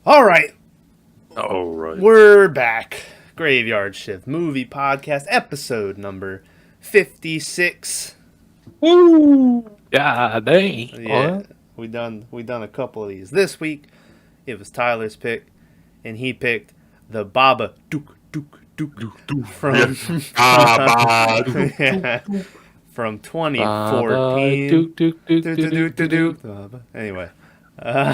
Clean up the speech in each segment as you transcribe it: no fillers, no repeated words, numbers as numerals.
All right, All right. we're back. Graveyard Shift Movie Podcast, episode number 56. Woo! Yeah, dang. Yeah, we done a couple of these this week. It was Tyler's pick, and he picked the Babadook from yeah, from Baba, 2014. dook, dook, dook, dook, dook, dook, dook. Anyway, uh,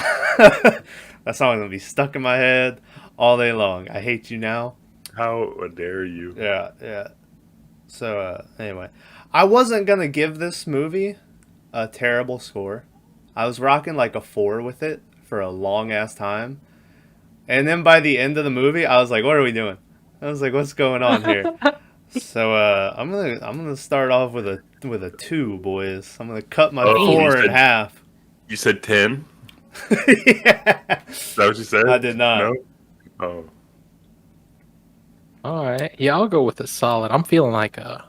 that song is gonna be stuck in my head all day long. I hate you now. How dare you? Yeah. So anyway, I wasn't gonna give this movie a terrible score. I was rocking like a 4 with it for a long ass time, and then by the end of the movie, I was like, "What are we doing?" I was like, "What's going on here?" So I'm gonna start off with a 2, boys. I'm gonna cut my 4 in half. You said 10? Yeah. Is that what you said? I did not. No? Oh. All right. Yeah, I'll go with a solid. I'm feeling like a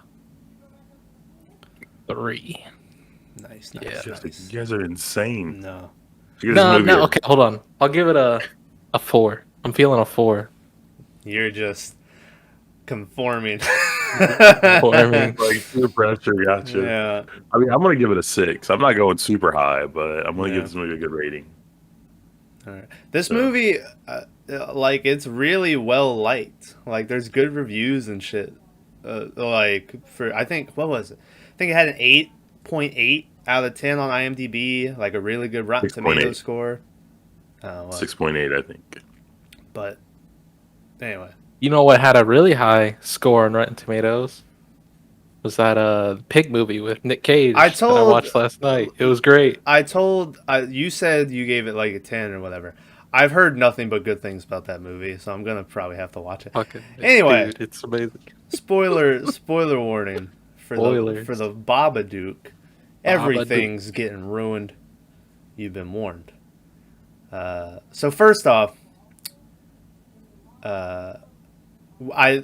3. Nice. Yeah. You guys are insane. No. No. Okay, hold on. I'll give it a 4. I'm feeling a 4. You're just conforming. Conforming. Like, peer pressure, gotcha. Yeah. I mean, I'm going to give it a 6. I'm not going super high, but I'm going to Yeah. give this movie a good rating. All right. This movie, like, it's really well liked. Like, there's good reviews and shit. I think, what was it? I think it had an 8.8 out of 10 on IMDb. Like, a really good Rotten 6.8. Tomatoes score. 6.8, I think. But, anyway. You know what had a really high score on Rotten Tomatoes? Was that Pig movie with Nick Cage that I watched last night. It was great. You said you gave it like a 10 or whatever. I've heard nothing but good things about that movie, so I'm gonna probably have to watch it. Anyway, dude, it's amazing. Spoiler warning for Spoilers. the Babadook. Everything's getting ruined. You've been warned. So first off, I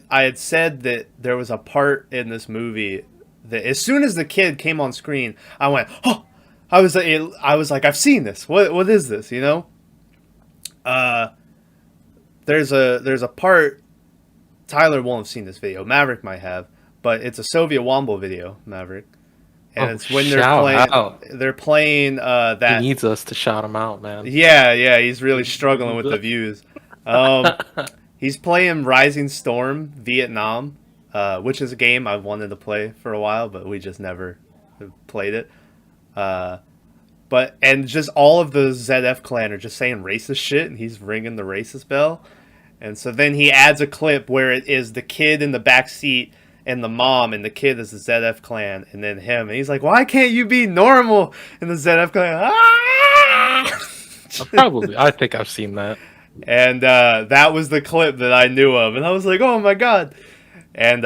had said that there was a part in this movie that as soon as the kid came on screen, I went, oh! I was like, I've seen this. What is this? You know? There's a part. Tyler won't have seen this video. Maverick might have, but it's a Soviet Womble video, Maverick, and it's when they're playing that. He needs us to shout him out, man. Yeah, he's really struggling with the views. He's playing Rising Storm Vietnam, which is a game I've wanted to play for a while, but we just never played it. And just all of the ZF clan are just saying racist shit, and he's ringing the racist bell. And so then he adds a clip where it is the kid in the back seat and the mom, and the kid is the ZF clan, and then him. And he's like, why can't you be normal in the ZF clan? I think I've seen that. And that was the clip that I knew of. And I was like, oh my God. And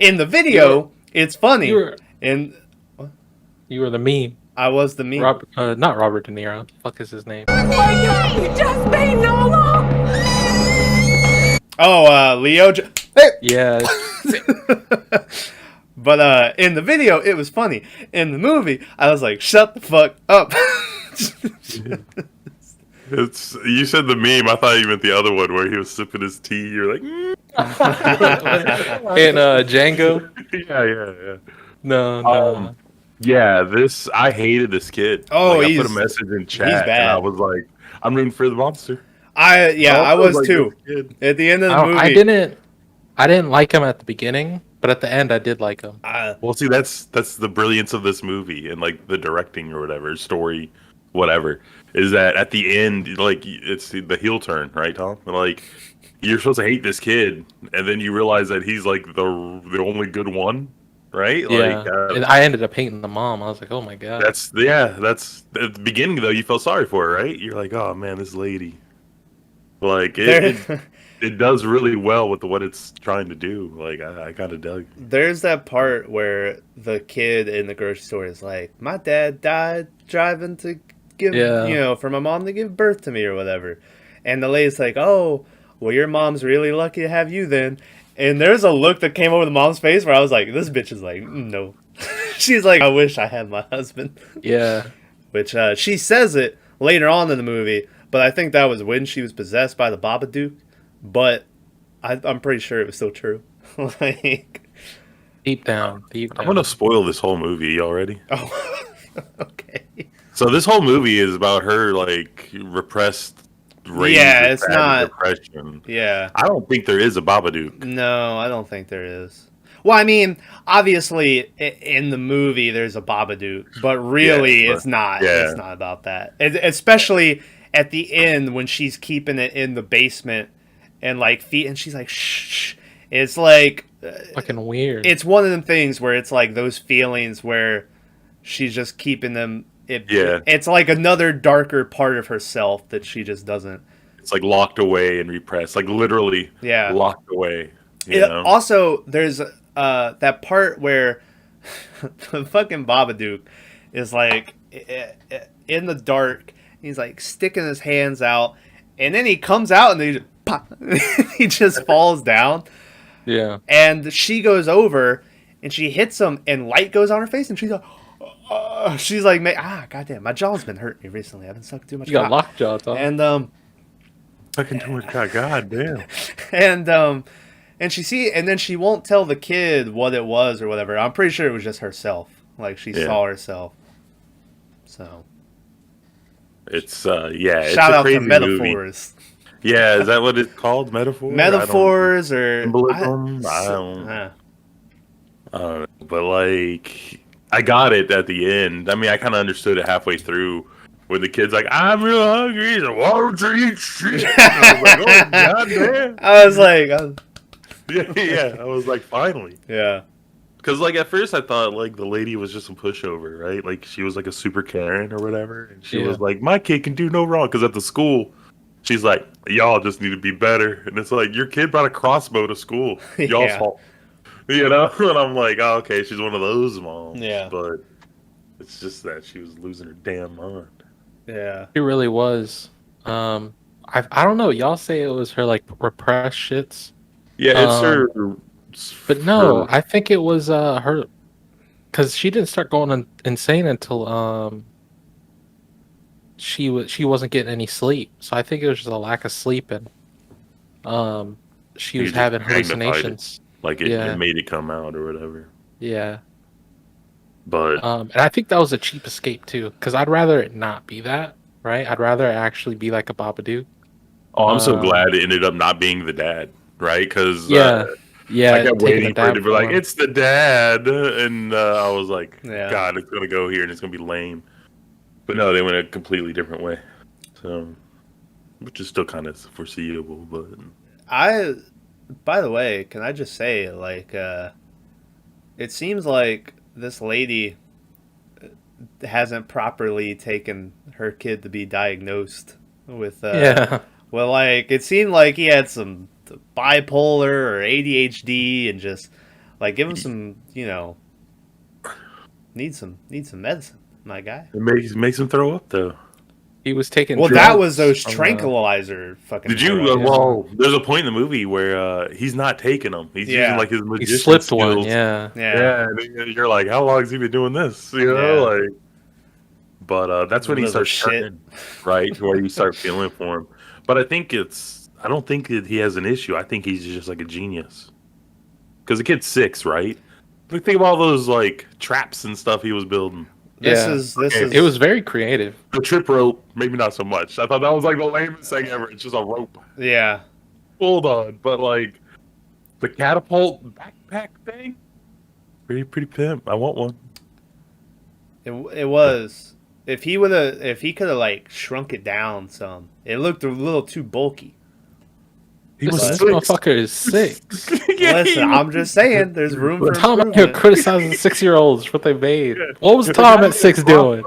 in the video, it's funny. You were the meme. I was the meme. Not Robert De Niro. Fuck is his name? Oh my God, you just made Nola! Oh, Leo. Yeah. But in the video, it was funny. In the movie, I was like, shut the fuck up. You said the meme. I thought you meant the other one where he was sipping his tea. You're like, And Django. Yeah. No. Yeah, I hated this kid. Oh, I put a message in chat. He's bad. And I was like, I'm rooting for the monster. I was like, too. At the end of the movie, I didn't like him at the beginning, but at the end, I did like him. Well, see, that's the brilliance of this movie and like the directing or whatever, story, whatever, is that at the end, like it's the heel turn, right, Tom? Like you're supposed to hate this kid, and then you realize that he's like the only good one, right? Yeah. Like, and I ended up hating the mom. I was like, oh my God. That's at the beginning though. You felt sorry for her, right? You're like, oh man, this lady. Like it does really well with what it's trying to do. Like I kind of dug. There's that part where the kid in the grocery store is like, my dad died driving to give, for my mom to give birth to me or whatever. And the lady's like, oh, well, your mom's really lucky to have you then. And there's a look that came over the mom's face where I was like, this bitch is like, no. She's like, I wish I had my husband. Yeah. Which she says it later on in the movie, but I think that was when she was possessed by the Babadook. But I'm pretty sure it was still true. Like, Deep down. I'm gonna spoil this whole movie already. oh, okay. So this whole movie is about her like repressed rage, Yeah, or it's sad not. depression. Yeah. I don't think there is a Babadook. No, I don't think there is. Well, I mean, obviously, in the movie, there's a Babadook, but really, Yeah, it's not. yeah. It's not about that. Especially at the end when she's keeping it in the basement and like and she's like, shh. It's like Fucking weird. it's one of them things where it's like those feelings where she's just keeping them. It's like another darker part of herself that she just doesn't. It's like locked away and repressed, like literally locked away. You know? Also, there's that part where the fucking Babadook is like in the dark. He's like sticking his hands out, and then he comes out and he just, pop, he just falls down. Yeah. And she goes over and she hits him, and light goes on her face, and she's like, goddamn, my jaw's been hurting me recently. I've been sucking too much. You got lockjaw, Tom. And fucking too much. God damn. And then she won't tell the kid what it was or whatever. I'm pretty sure it was just herself. Like she saw herself. So it's it's shout a out crazy to metaphors. Movie. Yeah, is that what it's called? Metaphors or symbolism? I don't know. But like I got it at the end. I mean, I kind of understood it halfway through. When the kid's like, I'm real hungry. He's like, why don't you eat shit? I was like, oh, goddamn. I was like... yeah, I was like, finally. Yeah. Because, like, at first I thought, like, the lady was just a pushover, right? Like, she was, like, a super Karen or whatever. And she was like, my kid can do no wrong. Because at the school, she's like, y'all just need to be better. And it's like, your kid brought a crossbow to school. Y'all's fault. You know? And I'm like, oh, okay, she's one of those moms. Yeah. But it's just that she was losing her damn mind. Yeah. It really was. I don't know. Y'all say it was her, like, repressed shits. Yeah, it's her. But no, I think it was her, because she didn't start going insane until she wasn't getting any sleep. So I think it was just a lack of sleep, and she was having hallucinations. Like it made it come out or whatever. Yeah. But and I think that was a cheap escape too, because I'd rather it not be that, right? I'd rather it actually be like a Babadook. Oh, I'm so glad it ended up not being the dad, right? Because I kept waiting for it to be like, it's the dad, and I was like, God, it's gonna go here and it's gonna be lame. But no, they went a completely different way, so which is still kind of foreseeable. But by the way, can I just say, like, it seems like this lady hasn't properly taken her kid to be diagnosed with well, like, it seemed like he had some bipolar or ADHD, and just like give him some, need some medicine, my guy. It makes him throw up though. He was taking. Well, that was those tranquilizer fucking. Did you? Well, there's a point in the movie where he's not taking them. He's using like his magician slipped skills. one. Yeah. And you're like, how long has he been doing this? You know, like. But that's when he starts turning, right? Where you start feeling for him. But I don't think that he has an issue. I think he's just like a genius. Because the kid's 6, right? Like, think of all those like traps and stuff he was building. This is. It was very creative. The trip rope, maybe not so much. I thought that was like the lamest thing ever. It's just a rope. Yeah. Hold on, but like the catapult backpack thing, pretty pimp. I want one. It was. If he could have like shrunk it down some, it looked a little too bulky. This motherfucker is 6. Listen, I'm just saying, there's room for Tom improvement. here criticizing 6-year-olds what they made. What was Tom at 6 doing?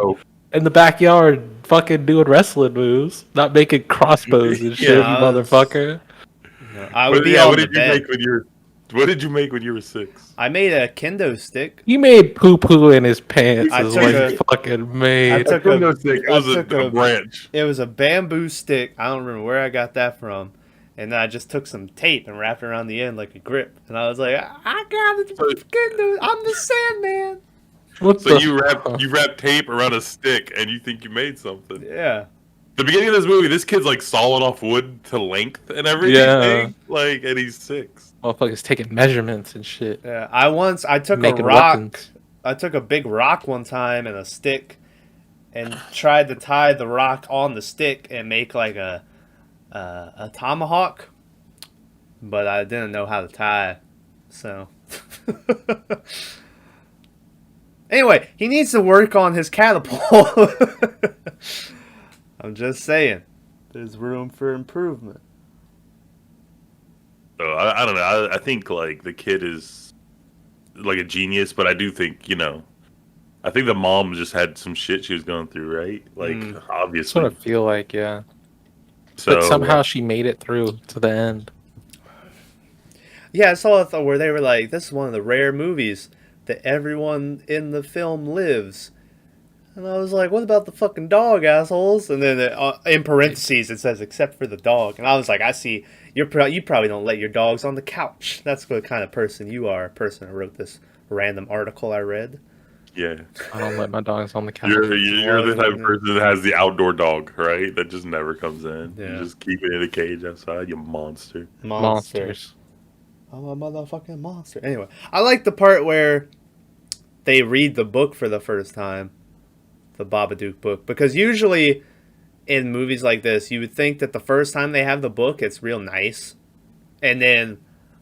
In the backyard, fucking doing wrestling moves, not making crossbows and shit, you motherfucker. I would be on the bed. What did you make when you were 6? I made a kendo stick. He made poo poo in his pants. I is what he fucking made. It was a branch. It was a bamboo stick. I don't remember where I got that from. And then I just took some tape and wrapped it around the end like a grip. And I was like, I got it. I'm the Sandman. So you wrap tape around a stick and you think you made something. Yeah. The beginning of this movie, this kid's like sawing off wood to length and everything. Yeah. Like, and he's 6. Motherfuckers taking measurements and shit. Yeah, I took a Making rock. weapons. I took a big rock one time and a stick, and tried to tie the rock on the stick and make like a tomahawk, but I didn't know how to tie, so. Anyway, he needs to work on his catapult. I'm just saying, there's room for improvement. So I don't know. I think like the kid is like a genius, but I do think I think the mom just had some shit she was going through, right? Like obviously. Sort of feel like, yeah. So But somehow she made it through to the end. Yeah, I saw it where they were like, this is one of the rare movies that everyone in the film lives. And I was like, what about the fucking dog, assholes? And then in parentheses it says, except for the dog. And I was like, I see, you probably don't let your dogs on the couch. That's the kind of person you are, a person who wrote this random article I read. yeah, I don't let my dogs on the couch. you're the type of person that has the outdoor dog, right? That just never comes in. Yeah. You just keep it in a cage outside. You monster. Monsters. I'm a motherfucking monster. Anyway, I like the part where they read the book for the first time. The Babadook book. Because usually in movies like this, you would think that the first time they have the book, it's real nice. And then,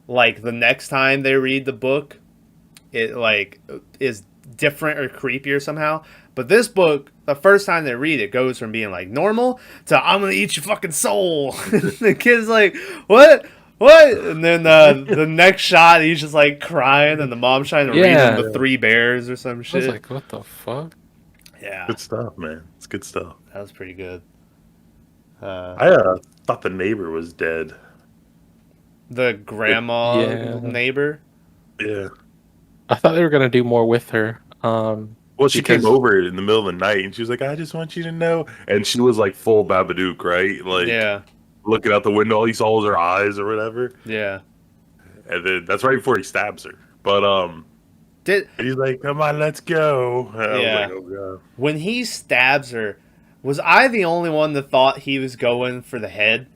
like, the next time they read the book, it, like, is different or creepier somehow. But this book, the first time they read it, goes from being, like, normal to, I'm gonna eat your fucking soul. The kid's like, what? What? And then the next shot, he's just, like, crying, and the mom's trying to read him the 3 bears or some I shit. was like, what the fuck? Yeah, Good stuff, man. It's good stuff. that was pretty good. I thought the neighbor was dead. The grandma Yeah. neighbor. Yeah. I thought they were going to do more with her. Well, she Because- came over in the middle of the night and she was like, I just want you to know. And she was like full Babadook, right? Like Yeah, looking out the window, all you saw was her eyes or whatever. yeah. And then that's right before he stabs her. But Did he's like, come on, let's go. And I Yeah. was like, oh god. when he stabs her, was I the only one that thought he was going for the head?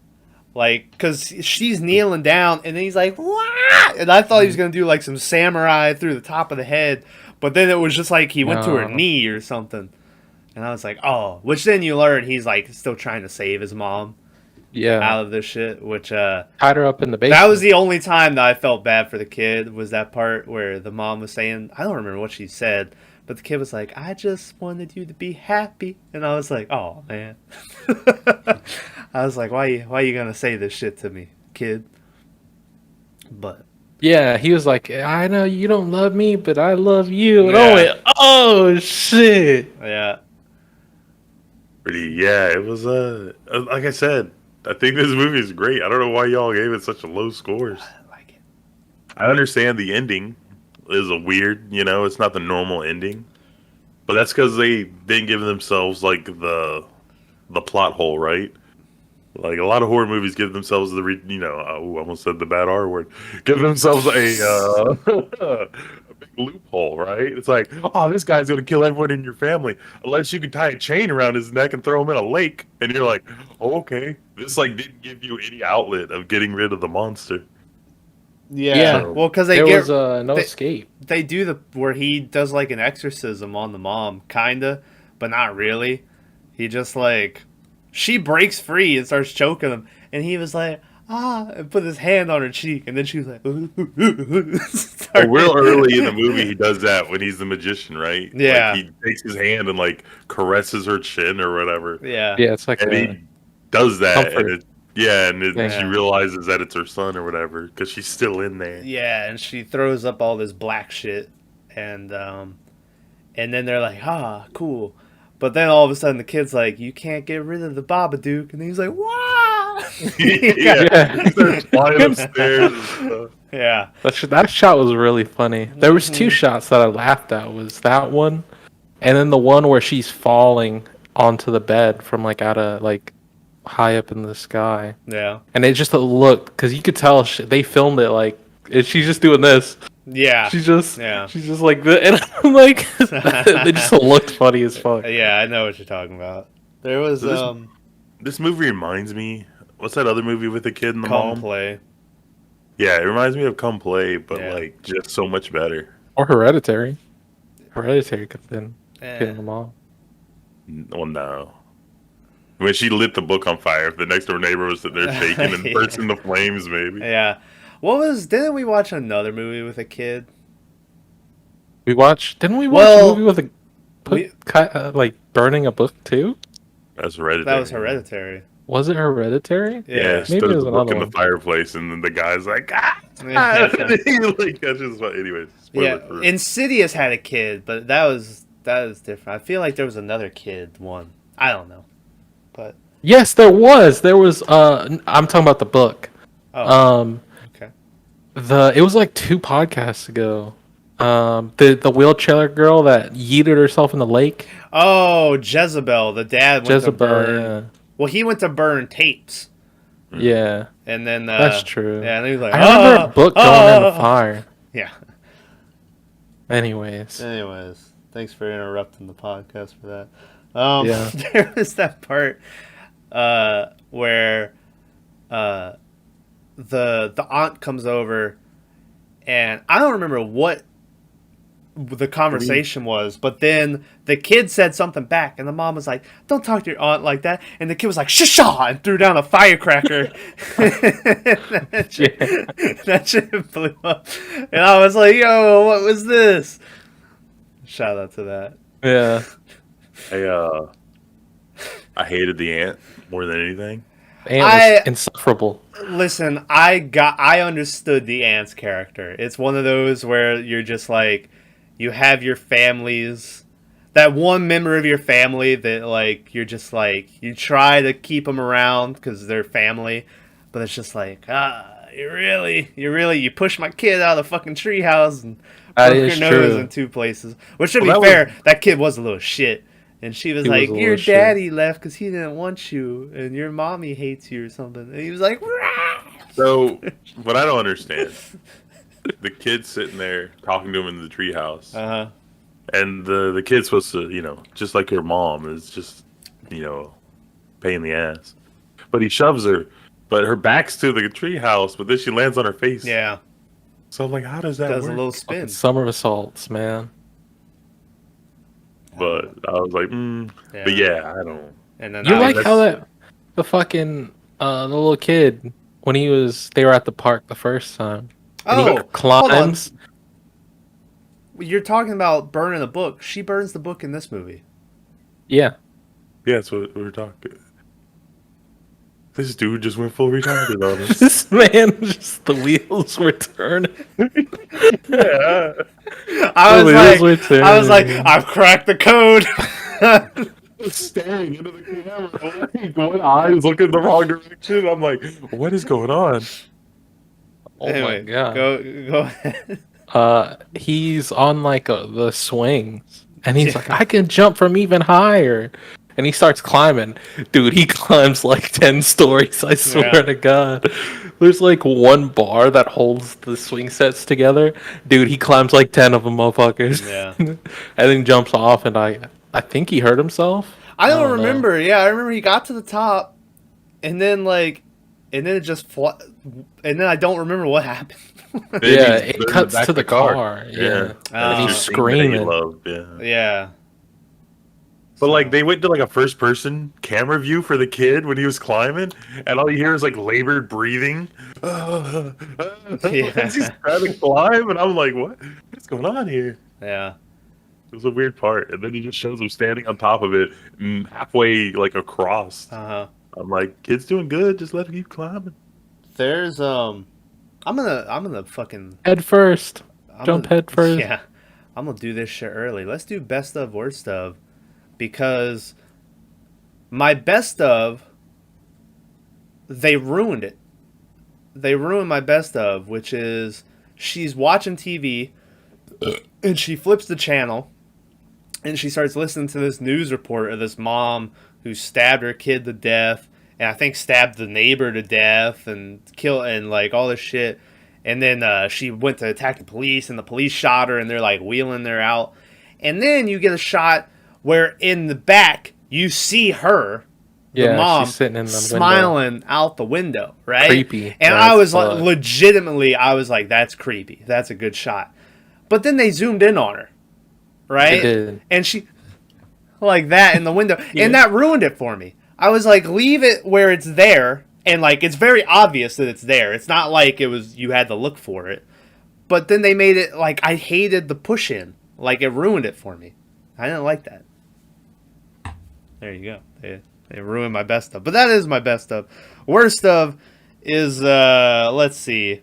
Like, because she's kneeling down, and then he's like, what? And I thought he was going to do, like, some samurai through the top of the head, but then it was just like he went to her No. knee or something. And I was like, oh. Which then you learn he's, like, still trying to save his mom Yeah. out of this shit, which, Tied her up in the basement. that was the only time that I felt bad for the kid, was that part where the mom was saying, I don't remember what she said, but the kid was like, I just wanted you to be happy. And I was like, oh, man. I was like, why you going to say this shit to me, kid? But, Yeah, he was like, I know you don't love me, but I love you. And Yeah. I went, oh, shit. yeah. Yeah, it was, like I said, I think this movie is great. I don't know why y'all gave it such a low scores. I like it. I understand the ending is a weird, it's not the normal ending. But that's because they didn't give themselves, like, the plot hole, right? Like, a lot of horror movies give themselves I almost said the bad R word. Give themselves a big loophole, right? It's like, oh, this guy's going to kill everyone in your family. Unless you can tie a chain around his neck and throw him in a lake. And you're like, oh, okay. This, like, didn't give you any outlet of getting rid of the monster. Yeah. So- Well, because they There get was no they- escape. they do where he does like an exorcism on the mom, kinda, but not really. He just like, she breaks free and starts choking him, and he was like, and put his hand on her cheek, and then she was like, Real early in the movie, he does that when he's the magician, right? Yeah. Like, he takes his hand and like caresses her chin or whatever, Yeah. Yeah, it's like and a, he does that, comfort. and she Yeah. realizes that it's her son or whatever because she's still in there. Yeah, and she throws up all this black shit, and then they're like, cool. But then all of a sudden the kid's like, you can't get rid of the Babadook, and he's like, wow. Yeah, he starts flying upstairs and stuff. Yeah. that shot was really funny. There was 2 shots that I laughed at. Was that one, and then the one where she's falling onto the bed from like out of like high up in the sky, Yeah. and it just looked because you could tell they filmed it like she's just doing this. Yeah. She's just Yeah. she's just like this, and I'm like, they just looked funny as fuck. Yeah, I know what you're talking about. There was So this- This movie reminds me. What's that other movie with the kid and the Come mom? play. Yeah, it reminds me of Come Play, but Yeah. like just so much better. Or Hereditary. Hereditary could have been Eh. killing them all. Well, no. When she lit the book on fire, the next door neighbor was sitting there shaking and Yeah. bursting the flames, maybe. Yeah. Didn't we watch another movie with a kid? Didn't we watch Well, a movie with like burning a book too? That's hereditary. That was Hereditary. Was it Hereditary? Yeah, Maybe stood it was the book another in the one. fireplace, and then the guy's like, ah! Yeah. And he, like, catches. Anyways, spoiler Yeah. for Insidious had a kid, but that was different. I feel like there was another kid one. I don't know. But Yes, there was. I'm talking about the book. oh, okay. It was like 2 podcasts ago. The wheelchair girl that yeeted herself in the lake. Oh, Jezebel. The dad went to burn. Yeah. Well, he went to burn tapes, Yeah. and then That's true. Yeah, and he was like, I remember a book going in the fire. Yeah. Anyways. Anyways, thanks for interrupting the podcast for that. Yeah. There was that part where the aunt comes over, and I don't remember what the conversation was, but then the kid said something back, and the mom was like, "Don't talk to your aunt like that," and the kid was like, "Shisha!" and threw down a firecracker. That shit blew up, and I was like, "Yo, what was this?" Shout out to that. Yeah. I hated the ant more than anything. And it was insufferable. Listen, I understood the ant's character. It's one of those where you're just like, you have your families, that one member of your family that like you're just like you try to keep them around because they're family, but it's just like you pushed my kid out of the fucking treehouse and That broke is your nose true. in 2 places. Which to Well, be that fair, that kid was a little shit. And she was He was like, a little your shit. daddy left because he didn't want you, and your mommy hates you or something. And he was like, "Rah!" So, what I don't understand, the kid's sitting there talking to him in the treehouse, Uh-huh. and the kid's supposed to, just like your mom, is just, pain in the ass. But he shoves her, but her back's to the treehouse, but then she lands on her face. Yeah. So I'm like, how does that Does a work? little spin. Summer assaults, man. But I was like, Yeah. But yeah, I don't. And then You I like was- how the fucking the little kid when they were at the park the first time. And he Oh, climbs. you're talking about burning a book. She burns the book in this movie. Yeah. Yeah, that's what we were talking. This dude just went full retarded on us. This man, just the wheels were turning. Yeah. I wheels were was like, turning. I've cracked the code. Staring into the camera, like, one eye's looking the wrong direction. I'm like, what is going on? Oh Anyway, my god. Go ahead. He's on like the swings, and he's like, I can jump from even higher. And he starts climbing. Dude, he climbs like 10 stories, I swear Yeah. to God. There's like one bar that holds the swing sets together. Dude, he climbs like 10 of them, motherfuckers. Yeah. And then jumps off, and I think he hurt himself. I don't know. remember. Yeah, I remember he got to the top, and then it just and then I don't remember what happened. Then Yeah, he's it in cuts back to of the car. Yeah. And he's Your thing that he screaming. loved, yeah. Yeah. But like they went to like a first person camera view for the kid when he was climbing, and all you hear is like labored breathing. Yeah. As he's trying to climb, and I'm like, what's going on here? Yeah. It was a weird part, and then he just shows him standing on top of it, halfway like across. Uh-huh. I'm like, kid's doing good, just let him keep climbing. There's I'm gonna fucking Head first. Jump gonna- head first. Yeah. I'm gonna do this shit early. Let's do best of worst of, because my best of, they ruined it. They ruined my best of, which is she's watching TV and she flips the channel and she starts listening to this news report of this mom who stabbed her kid to death, and I think stabbed the neighbor to death and like all this shit. And then she went to attack the police, and the police shot her, and they're like wheeling her out. And then you get a shot where in the back you see her, the Yeah, mom she's sitting in the window. smiling out the window, right? Creepy. And Yeah, I was fuck. like, legitimately, I was like, that's creepy. That's a good shot. But then they zoomed in on her, right? It did. And she, like that in the window. Yeah. And that ruined it for me. I was like, leave it where it's there. And like, it's very obvious that it's there. It's not like it was, you had to look for it. But then they made it like, I hated the push in. Like, it ruined it for me. I didn't like that. There you go. They ruined my best of. But that is my best of. Worst of is, let's see.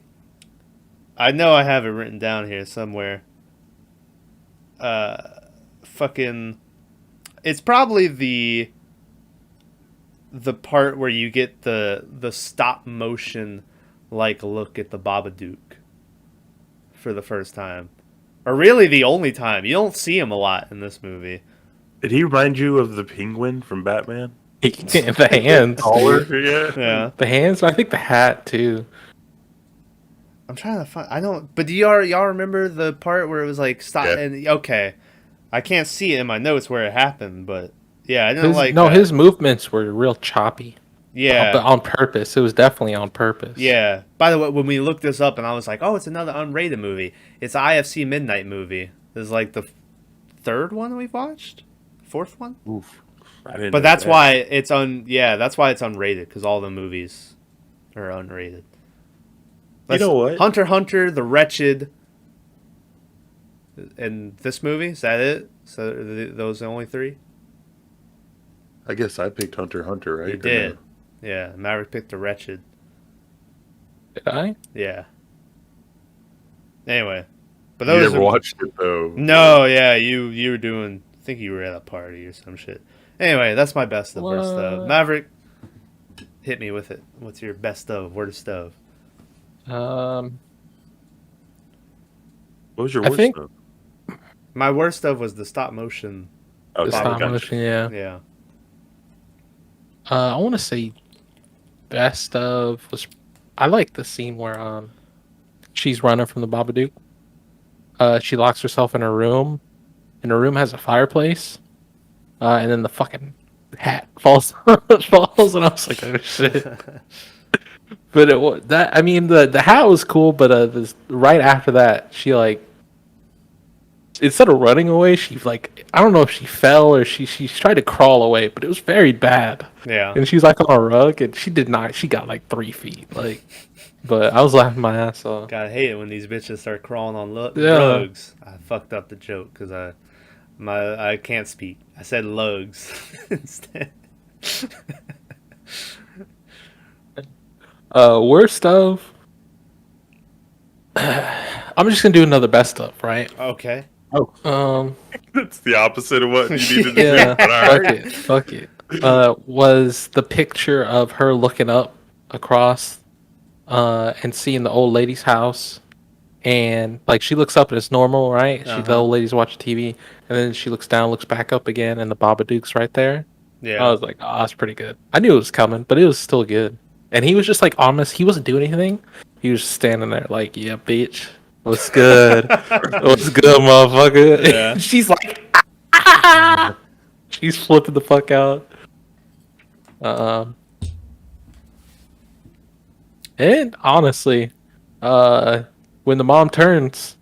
I know I have it written down here somewhere. Fucking, it's probably the part where you get the stop motion like look at the Babadook for the first time, or really the only time. You don't see him a lot in this movie. Did he remind you of the Penguin from Batman? The hands. Taller, Dude. yeah. Yeah, The hands. I think the hat too. I'm trying to find. I don't. But do y'all remember the part where it was like stop? Yeah. And okay, I can't see it in my notes where it happened, but yeah, I didn't like. His movements were real choppy. Yeah, But on purpose. It was definitely on purpose. yeah. By the way, when we looked this up, and I was like, oh, it's another unrated movie. It's an IFC Midnight movie. This is like the third one we've watched, fourth one. Oof. I didn't But know that's that. why it's that's why it's unrated, because all the movies are unrated. You know what? Hunter x Hunter, The Wretched, and this movie, is that it? So those are the only three? I guess I picked Hunter x Hunter, right? You Or did. no? Yeah, Maverick picked The Wretched. Did I? Yeah. Anyway. But You those never are... watched it though. No, yeah, you were doing... I think you were at a party or some shit. Anyway, that's my best of, worst of. What? Maverick, hit me with it. What's your best of, worst of? Um, What was your I worst think- though? My worst of was the stop motion. Oh, the Bob stop Gotcha. motion, yeah. Yeah. I want to say best of was. I like the scene where she's running from the Babadook. She locks herself in her room, and her room has a fireplace. And then the fucking hat falls, falls, and I was like, oh shit. But it was that. I mean, the hat was cool, but this right after that, she like instead of running away, she like I don't know if she fell or she tried to crawl away, but it was very bad. Yeah. And she's like on a rug, and she did not. She got like 3 feet, like. But I was laughing my ass off. Gotta hate it when these bitches start crawling on Yeah. lugs. I fucked up the joke because I can't speak. I said lugs instead. Worst of. I'm just gonna do another best of, right? Okay. It's the opposite of what you needed to Yeah, do. But all right. fuck it. Was the picture of her looking up across and seeing the old lady's house, and like she looks up and it's normal, right? The old lady's watching TV, and then she looks down, looks back up again, and the Babadook's right there. Yeah. I was like, oh, that's pretty good. I knew it was coming, but it was still good. And he was just like honest. He wasn't doing anything. He was just standing there like, yeah, bitch. What's good? What's good, motherfucker? Yeah. She's like, ah! She's flipping the fuck out. And honestly, when the mom turns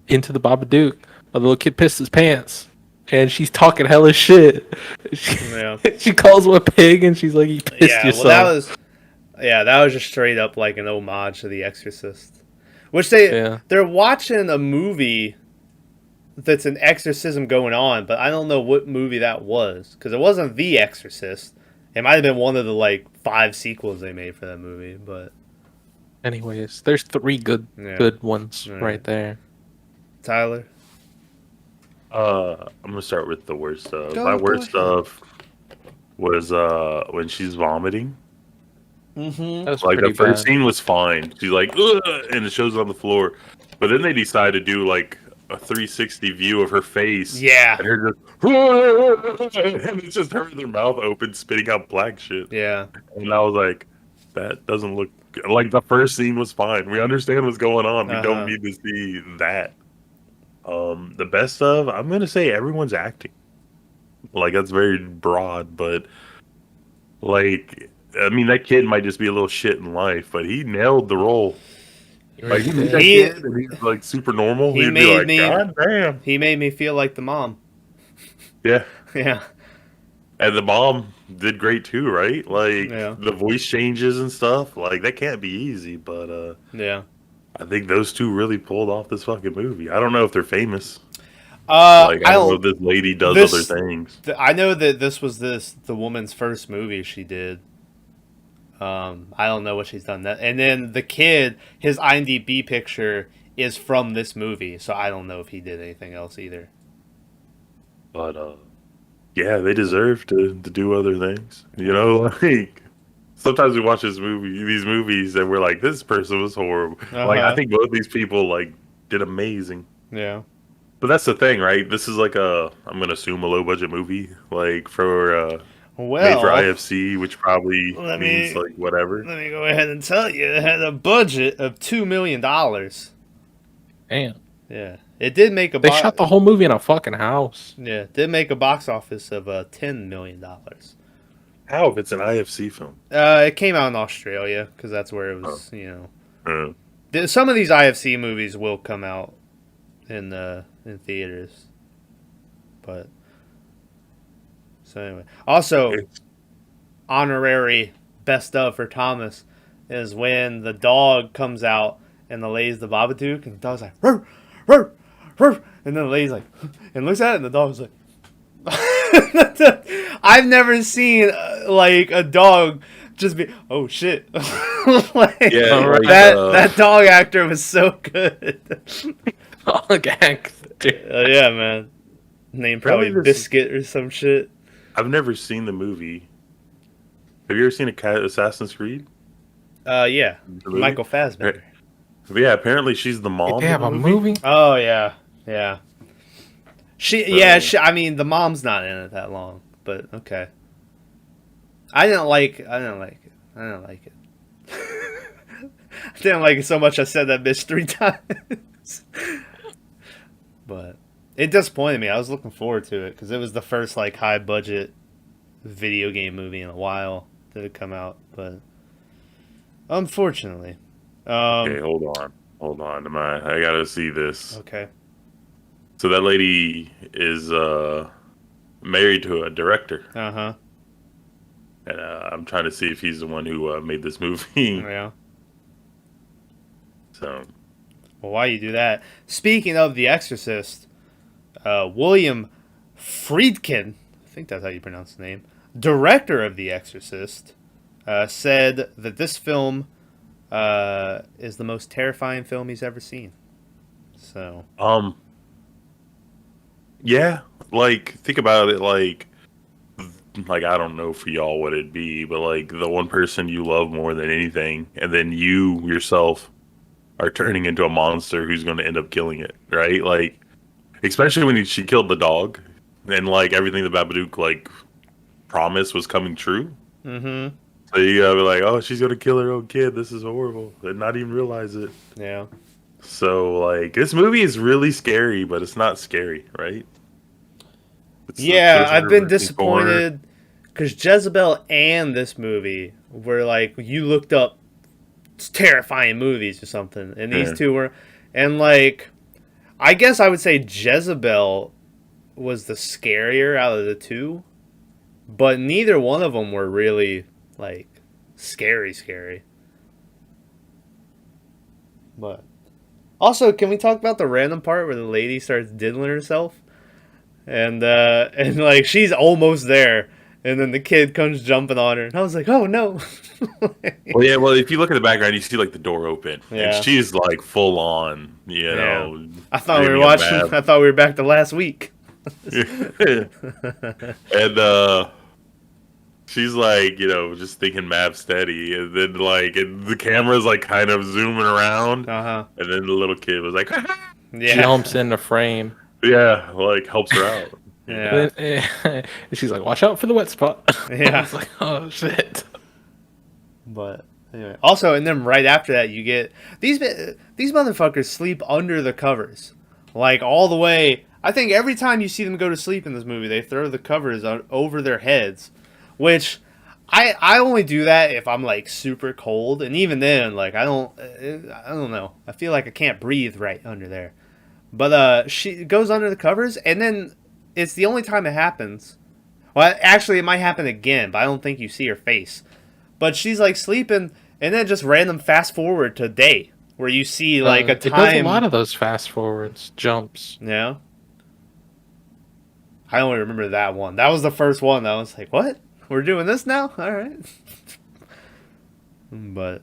into the Babadook, the little kid pissed his pants, and she's talking hella shit. Yeah. She calls him a pig, and she's like, "You pissed yourself." Well, that was just straight up like an homage to The Exorcist, which they're watching a movie that's an exorcism going on, but I don't know what movie that was because it wasn't The Exorcist. It might have been one of the like 5 sequels they made for that movie, but Anyways, there's 3 good ones right there. Tyler. I'm gonna start with the worst of. Go My worst ahead. of was when she's vomiting. Mm-hmm. That was Like the pretty first bad. scene was fine. She's like, ugh, and it shows on the floor. But then they decide to do like a 360 view of her face. Yeah. And her just, and it's just her with her mouth open, spitting out black shit. Yeah. And I was like, that doesn't look good. Like the first scene was fine. We understand what's going on. We don't need to see that. The best of, I'm gonna say everyone's acting. Like that's very broad, but Like, I mean, that kid might just be a little shit in life, but he nailed the role. Like, you meet that He kid and he's like super normal. he You'd be made like, me God damn. he made me feel like the mom. Yeah. Yeah, And the mom did great too, right? Like yeah, the voice changes and stuff. Like that can't be easy, but yeah. I think those two really pulled off this fucking movie. I don't know if they're famous. Like I I don't know if don't. this lady does other This things. I know that this was the woman's first movie she did. I don't know what she's done that, and then the kid, his IMDb picture is from this movie, so I don't know if he did anything else either. But yeah, they deserve to do other things. You know, like sometimes we watch these movies, and we're like, this person was horrible. Like I Uh-huh. think both these people like did amazing. Yeah. But that's the thing, right? This is like I'm gonna assume a low budget movie, like for made for Well, IFC, which probably let means me like whatever. let me go ahead and tell you, it had a budget of $2 million. Damn. Yeah, it did make a They shot the whole movie in a fucking house. yeah, it did make a box office of $10 million. How if it's an IFC film? It came out in Australia because that's where it Oh. was. Uh, Some of these IFC movies will come out in theaters, but so anyway. Also, it's- honorary best of for Thomas is when the dog comes out and the lady's the Babadook, and the dog's like, "Rrr, rrr, rrr," and then the lady's like, and looks at it, and the dog's like, I've never seen like a dog just be, oh shit, like, Yeah, like, that dog actor was so good. Oh, gang. Yeah, man. Name probably Apparently this- Biscuit or some shit. I've never seen the movie. Have you ever seen Assassin's Creed? Yeah, The movie? Michael Fassbender. Yeah, apparently she's the mom. They in have the a movie? Oh yeah, yeah. I mean, the mom's not in it that long, but okay. I didn't like it. I didn't like it. I didn't like it so much I said that bitch 3 times. But it disappointed me. I was looking forward to it because it was the first like high budget video game movie in a while that had come out, but unfortunately. Okay, hold on. I gotta see this. Okay. So that lady is married to a director, Uh-huh. and I'm trying to see if he's the one who made this movie. Yeah. So Well, why you do that? Speaking of The Exorcist, William Friedkin, I think that's how you pronounce the name, director of The Exorcist, said that this film is the most terrifying film he's ever seen. So, yeah, like think about it, like I don't know for y'all what it'd be, but like the one person you love more than anything, and then you yourself are turning into a monster who's going to end up killing it, right? Like, especially when she killed the dog, and like everything the Babadook like promised was coming true. mm-hmm. So you gotta be like, oh, she's gonna kill her own kid. This is horrible, and not even realize it. Yeah. So like, this movie is really scary, but it's not scary, right? Yeah, I've been horror. disappointed because Jezebel and this movie were like, you looked up terrifying movies or something, and these Yeah. two were, and like, I guess I would say Jezebel was the scarier out of the two, but neither one of them were really like scary. But also, can we talk about the random part where the lady starts diddling herself, and like she's almost there, and then the kid comes jumping on her, and I was like, oh no. Well, yeah. Well, if you look at the background, you see like the door open, Yeah. and she's like full on. You know, I thought we were dreaming of watching. Mav. I thought we were back to last week. And she's like, just thinking Mav steady, and then like the camera's like kind of zooming around, Uh-huh. and then the little kid was like, She Yeah. jumps in the frame. yeah, like helps her out. Yeah. And she's like, watch out for the wet spot. Yeah. I was like, oh, shit. But anyway, also, and then right after that, you get these motherfuckers sleep under the covers, like all the way. I think every time you see them go to sleep in this movie, they throw the covers over their heads, which I only do that if I'm like super cold, and even then, like I don't know. I feel like I can't breathe right under there. But she goes under the covers, and then it's the only time it happens. Well, actually, it might happen again, but I don't think you see her face. But she's like sleeping, and then just random fast forward to day where you see like a It does a time. lot of those fast forwards, jumps. Yeah. I only remember that one. That was the first one. That I was like, what? We're doing this now? All right. But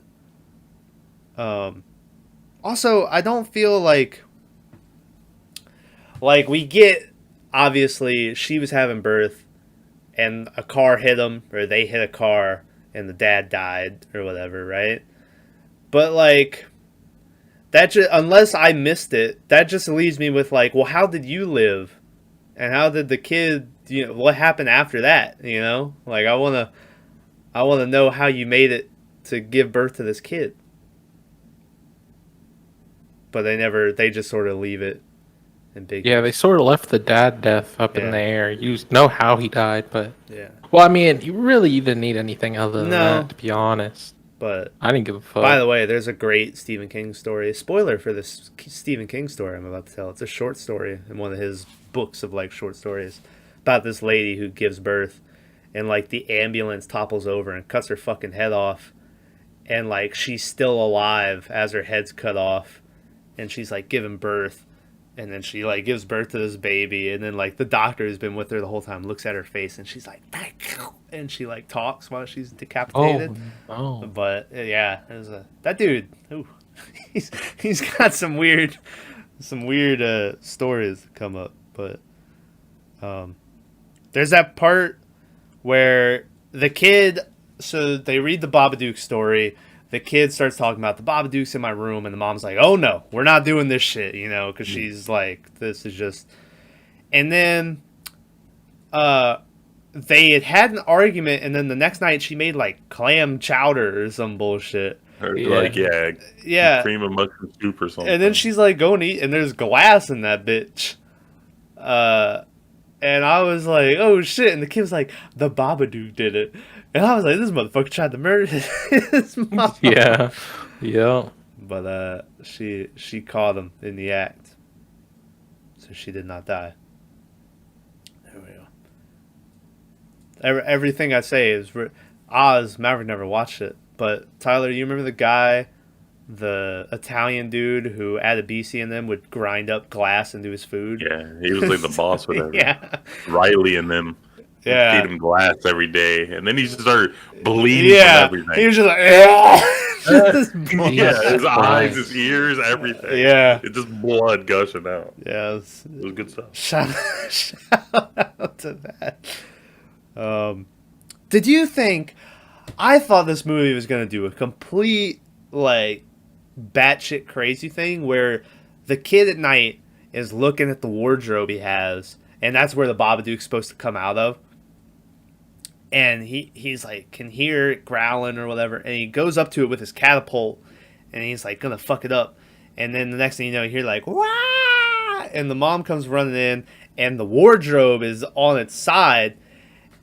also, I don't feel like we get, obviously she was having birth and a car hit them, or they hit a car and the dad died or whatever, right? But like that just, unless I missed it, that just leaves me with like, well, how did you live? And how did the kid, what happened after that, Like I want to know how you made it to give birth to this kid. But they just sort of leave it ambiguous. Yeah, they sort of left the dad death up Yeah. in the air. You know how he died, but Yeah. well, I mean, you didn't need anything other than No. that, to be honest. But I didn't give a fuck. by the way, there's a great Stephen King story. Spoiler for this Stephen King story I'm about to tell. It's a short story in one of his books of like short stories about this lady who gives birth, and like the ambulance topples over and cuts her fucking head off, and like she's still alive as her head's cut off, and she's like giving birth, and then she like gives birth to this baby, and then like the doctor who's been with her the whole time looks at her face, and she's like, and she like talks while she's decapitated. Oh. But yeah, that dude. Ooh, he's got some weird stories that come up. But there's that part where the kid. So they read the Babadook story. The kid starts talking about the Babadook's in my room, and the mom's like, "Oh no, we're not doing this shit," because she's like, "This is just." And then, they had an argument, and then the next night she made like clam chowder or some bullshit. Or Yeah. like Yeah. cream of mushroom soup or something. And then she's like going to eat, and there's glass in that bitch. And I was like, oh shit. And the kid was like, the Babadook did it. And I was like, this motherfucker tried to murder his mom. Yeah. Yeah. But she caught him in the act. So she did not die. There we go. Everything I say is Oz. Maverick never watched it. But Tyler, you remember the guy, the Italian dude who Adebisi and them would grind up glass into his food? Yeah, he was like the boss, whatever. Yeah. Riley and them. Yeah. Feed him glass every day, and then he just started bleeding Yeah. from He everything. was just like, just blood. Yeah, his eyes, his ears, everything. Yeah. It's just blood gushing out. Yeah. It was good stuff. Shout out to that. Did you think? I thought this movie was gonna do a complete like batshit crazy thing where the kid at night is looking at the wardrobe he has, and that's where the Babadook's supposed to come out of. And he's like can hear it growling or whatever, and he goes up to it with his catapult, and he's like gonna fuck it up. And then the next thing you know, you hear like wah, and the mom comes running in, and the wardrobe is on its side,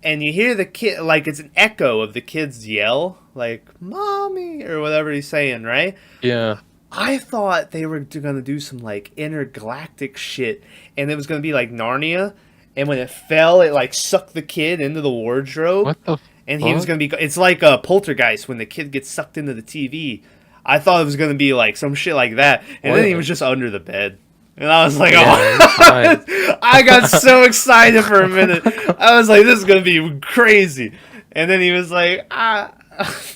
and you hear the kid like it's an echo of the kid's yell, like "mommy" or whatever he's saying, right? Yeah. I thought they were gonna do some like intergalactic shit, and it was gonna be like Narnia. And when it fell, it like sucked the kid into the wardrobe. What the And he was going to be... It's like a poltergeist when the kid gets sucked into the TV. I thought it was going to be like some shit like that. And then he was just under the bed. And I was like, oh. I got so excited for a minute. I was like, this is going to be crazy. And then he was like, ah.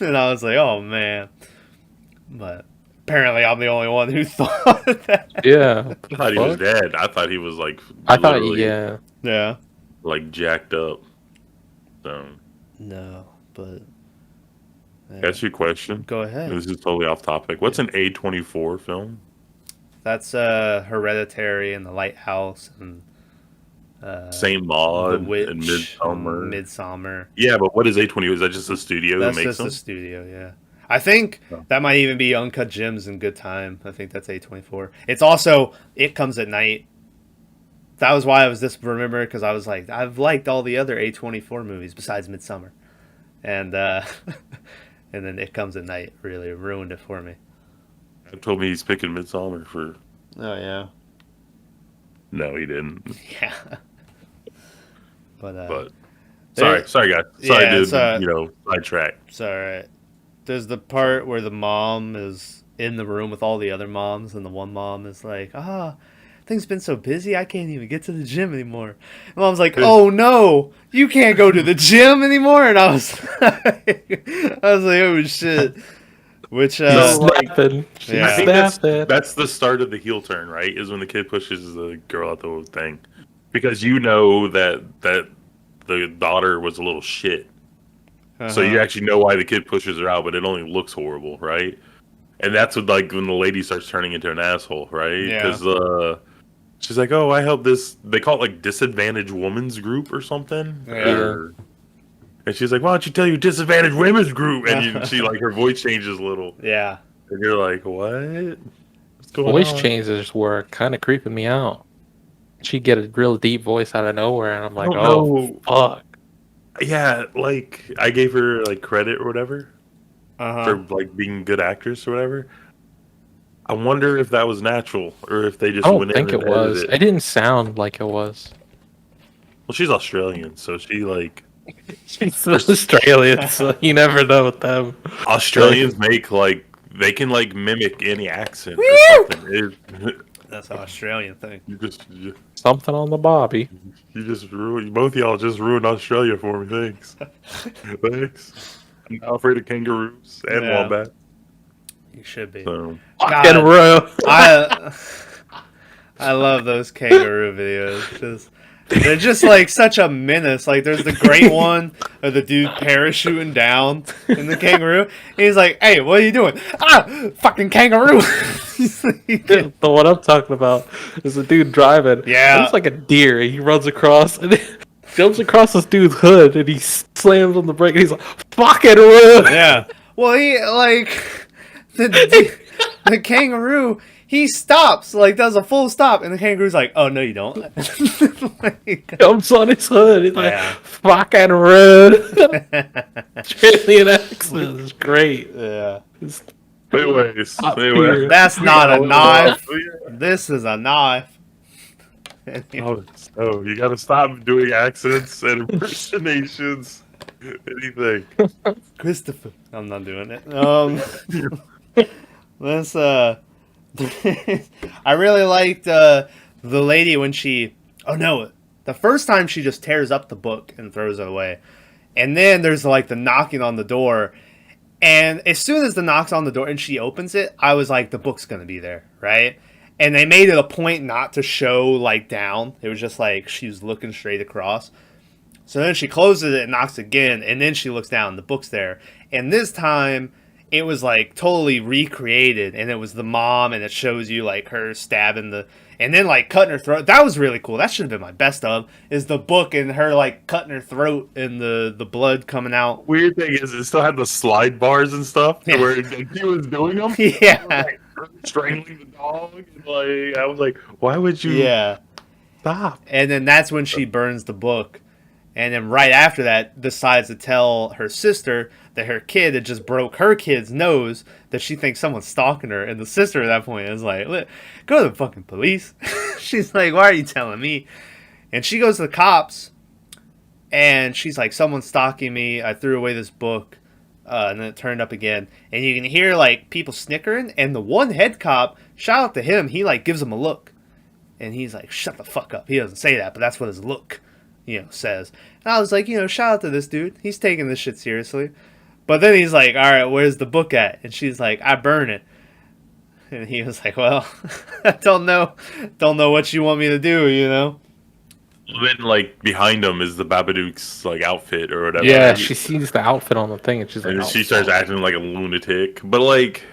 And I was like, oh, man. But apparently I'm the only one who thought that. Yeah. I thought he was dead. I thought he was like... I thought, literally, yeah. Yeah. like jacked up. So... No, but... Yeah. That's your question. Go ahead. This is totally off topic. What's an A24 film? That's Hereditary and The Lighthouse and Same The mod Witch and Midsummer. Midsummer. Yeah, but what is A24? Is that just a studio That's that makes just them? the studio, yeah. I think Oh. that might even be Uncut Gems and Good Time. I think that's A24. It's also It Comes at Night. That was why I was remember because I was like, I've liked all the other A24 movies besides Midsummer. and and then It Comes at Night really ruined it for me. Told me he's picking Midsummer for. Oh yeah, No, he didn't. yeah. But But there- sorry guys. Yeah, Sorry it's, to sidetrack. it's all right. There's the part where the mom is in the room with all the other moms, and the one mom is like, things been so busy, I can't even get to the gym anymore. And Mom's like, oh no, you can't go to the gym anymore. And I was like, oh shit. Which No, like, Snapping. She's Yeah. I think snapping. that's the start of the heel turn, right? Is when the kid pushes the girl out the thing, because you know that the daughter was a little shit. So you actually know why the kid pushes her out, but it only looks horrible, right? And that's what, like, when the lady starts turning into an asshole, right? Yeah. Because she's like, "Oh, I help this." They call it like disadvantaged women's group or something. Yeah. And she's like, "Why don't you tell your disadvantaged women's group?" And she like her voice changes a little, yeah. and you're like, "What? What's going Voice on?" changes were kind of creeping me out. She'd get a real deep voice out of nowhere, and I'm like, don't oh, know. fuck. Yeah, like I gave her like credit or whatever for like being a good actress or whatever. I wonder if that was natural or if they just I don't went think in it and was. edited It didn't sound like it was. Well, she's Australian, so she like She's Australian, so you never know with them. Australians make like they can like mimic any accent or something. That's an Australian thing. You Something on the Bobby. just ruined both of y'all just ruined Australia for me. Thanks. Thanks. I'm now afraid of kangaroos and Yeah. wombat. You should be. So Fucking row. I love those kangaroo videos because they're just like such a menace. Like there's the great one of the dude parachuting down in the kangaroo. And he's like, "Hey, what are you doing?" Fucking kangaroo. The one I'm talking about is a dude driving. Yeah. It looks like a deer. He runs across and then jumps across this dude's hood and he slams on the brake and he's like, fucking row. Yeah. Well, he like the kangaroo. He stops, like does a full stop, and the kangaroo's like, "Oh no, you don't." Like, Jumps on his hood. He's like, Yeah. fucking row. Australian accent is great. yeah. It's anyways, top anyway. tier. That's not a knife. Oh, This is a knife. so you gotta stop doing accents and impersonations. Anything. Christopher. I'm not doing it. Let's I really liked the lady when she the first time she just tears up the book and throws it away. And then there's like the knocking on the door. And as soon as the knocks on the door and she opens it, I was like, the book's gonna be there, right? And they made it a point not to show like down. It was just like she was looking straight across. So then she closes it and knocks again, and then she looks down. The book's there. And this time, it was like totally recreated, and it was the mom, and it shows you like her stabbing and then like cutting her throat. That was really cool. That should have been my best of, is the book and her like cutting her throat and the blood coming out. Weird thing is, it still had the slide bars and stuff Yeah. where he was doing them. Yeah. Like, strangling the dog. And, like, I was like, why would you Yeah. stop? And then that's when she burns the book. And then right after that, decides to tell her sister that her kid had just broke her kid's nose, that she thinks someone's stalking her. And the sister at that point is like, "Look, go to the fucking police." She's like, "Why are you telling me?" And she goes to the cops, and she's like, "Someone's stalking me. I threw away this book." And then it turned up again. And you can hear like people snickering. And the one head cop, shout out to him, he like gives him a look. And he's like, "Shut the fuck up." He doesn't say that, but that's what his look says. And I was like, shout out to this dude. He's taking this shit seriously. But then he's like, "All right, where's the book at?" And she's like, "I burn it." And he was like, "Well, I don't know what you want me to do, Then, like, behind him is the Babadook's, like, outfit or whatever. Yeah, right? she sees the outfit on the thing and she's like, And oh, she starts fuck. acting like a lunatic. But, like,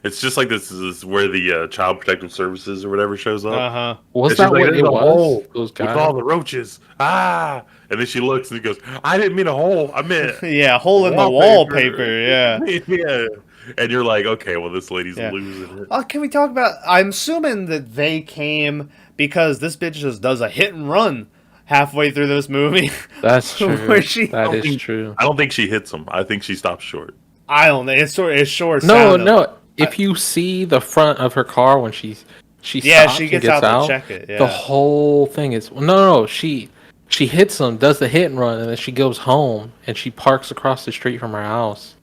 it's just like this is where the Child Protective Services or whatever shows up. Uh-huh. Was And that she's like, what "There's it a was? hole Those with guys? all the roaches. Ah!" And then she looks and he goes, "I didn't mean a hole. I meant Yeah, hole in the wallpaper, yeah. yeah." And you're like, okay, well, this lady's Yeah. losing it. Oh, can we talk about, I'm assuming that they came because this bitch just does a hit and run. halfway through this movie. That's true. Where she, That is true. I don't think she hits him. I think she stops short. I don't know. It's short. No, sound no. If you see the front of her car when she yeah, stops she and gets gets out to check it. Yeah. the whole thing is no. She hits him, does the hit and run, and then she goes home and she parks across the street from her house,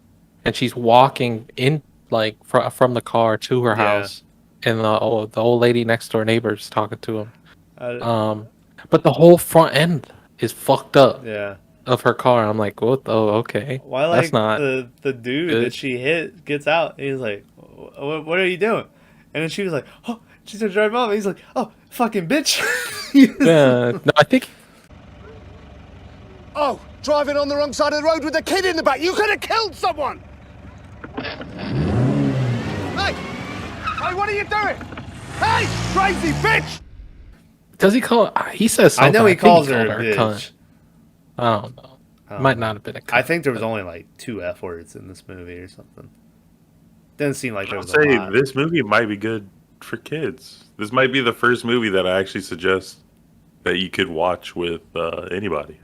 and she's walking in like from the car to her house, and the old lady next door neighbor's talking to him. But the whole front end is fucked up. Yeah. Of her car. I'm like, what? Oh, okay. Why, like, that's not the dude good. that she hit gets out. And he's like, what are you doing? And then she was like, oh, she's gonna drive off. And he's like, oh, fucking bitch. Yeah. No, I think. Oh, driving on the wrong side of the road with a kid in the back. You could have killed someone. Hey, what are you doing? Hey, crazy bitch! Does he call? He says I something. know he think calls her called a bitch. cunt. I don't know. Might not have been a cunt. I think there was only like 2 F words in this movie or something. Didn't seem like there I'll was say a lot. this movie might be good for kids. This might be the first movie that I actually suggest that you could watch with anybody.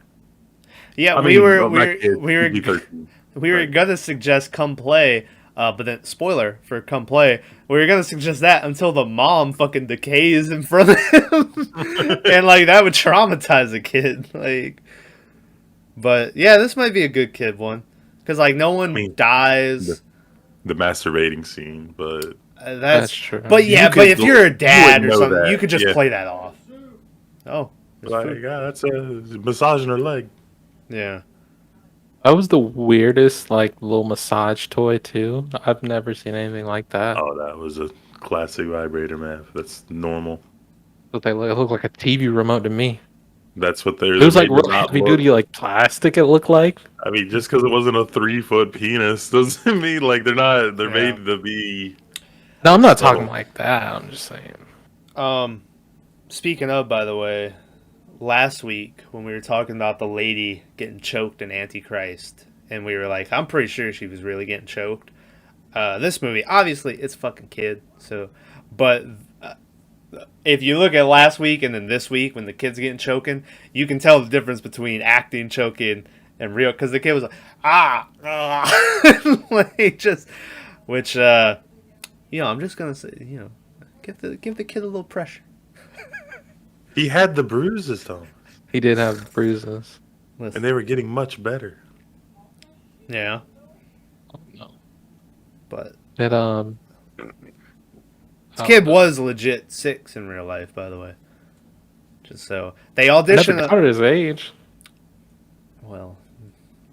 Yeah, I we mean, were well, not kids, PG-13. we were Right. gonna suggest Come Play, but then spoiler for Come Play, we were gonna suggest that until the mom fucking decays in front of him, and like that would traumatize a kid. Like, but yeah, this might be a good kid one because like no one dies. The masturbating scene, but That's true. But yeah, You but could if go- you're a you dad would or know something, that, you could just yeah. play that off. Oh, there's like, food. yeah, that's a massaging her leg. Yeah. That was the weirdest, like, little massage toy too. I've never seen anything like that. Oh, that was a classic vibrator, man. That's normal. But they look like a TV remote to me. That's what they're. It was like made to real not heavy look. duty, like plastic. It looked like. I mean, just because it wasn't a 3-foot penis doesn't mean like they're not. They're Yeah. made to be. No, I'm not So- talking like that. I'm just saying. Speaking of, by the way, last week when we were talking about the lady getting choked in Antichrist, and we were like, I'm pretty sure she was really getting choked. This movie, obviously, it's a fucking kid. So, but if you look at last week and then this week when the kid's getting choking, you can tell the difference between acting choking and real. Because the kid was like, like just, which, I'm just gonna say, give the kid a little pressure. He had the bruises though, He did have bruises. and they were getting much better. Yeah, Oh, no. but It this kid was legit 6 in real life, by the way. Just so they I never auditioned. doubted his age. Well,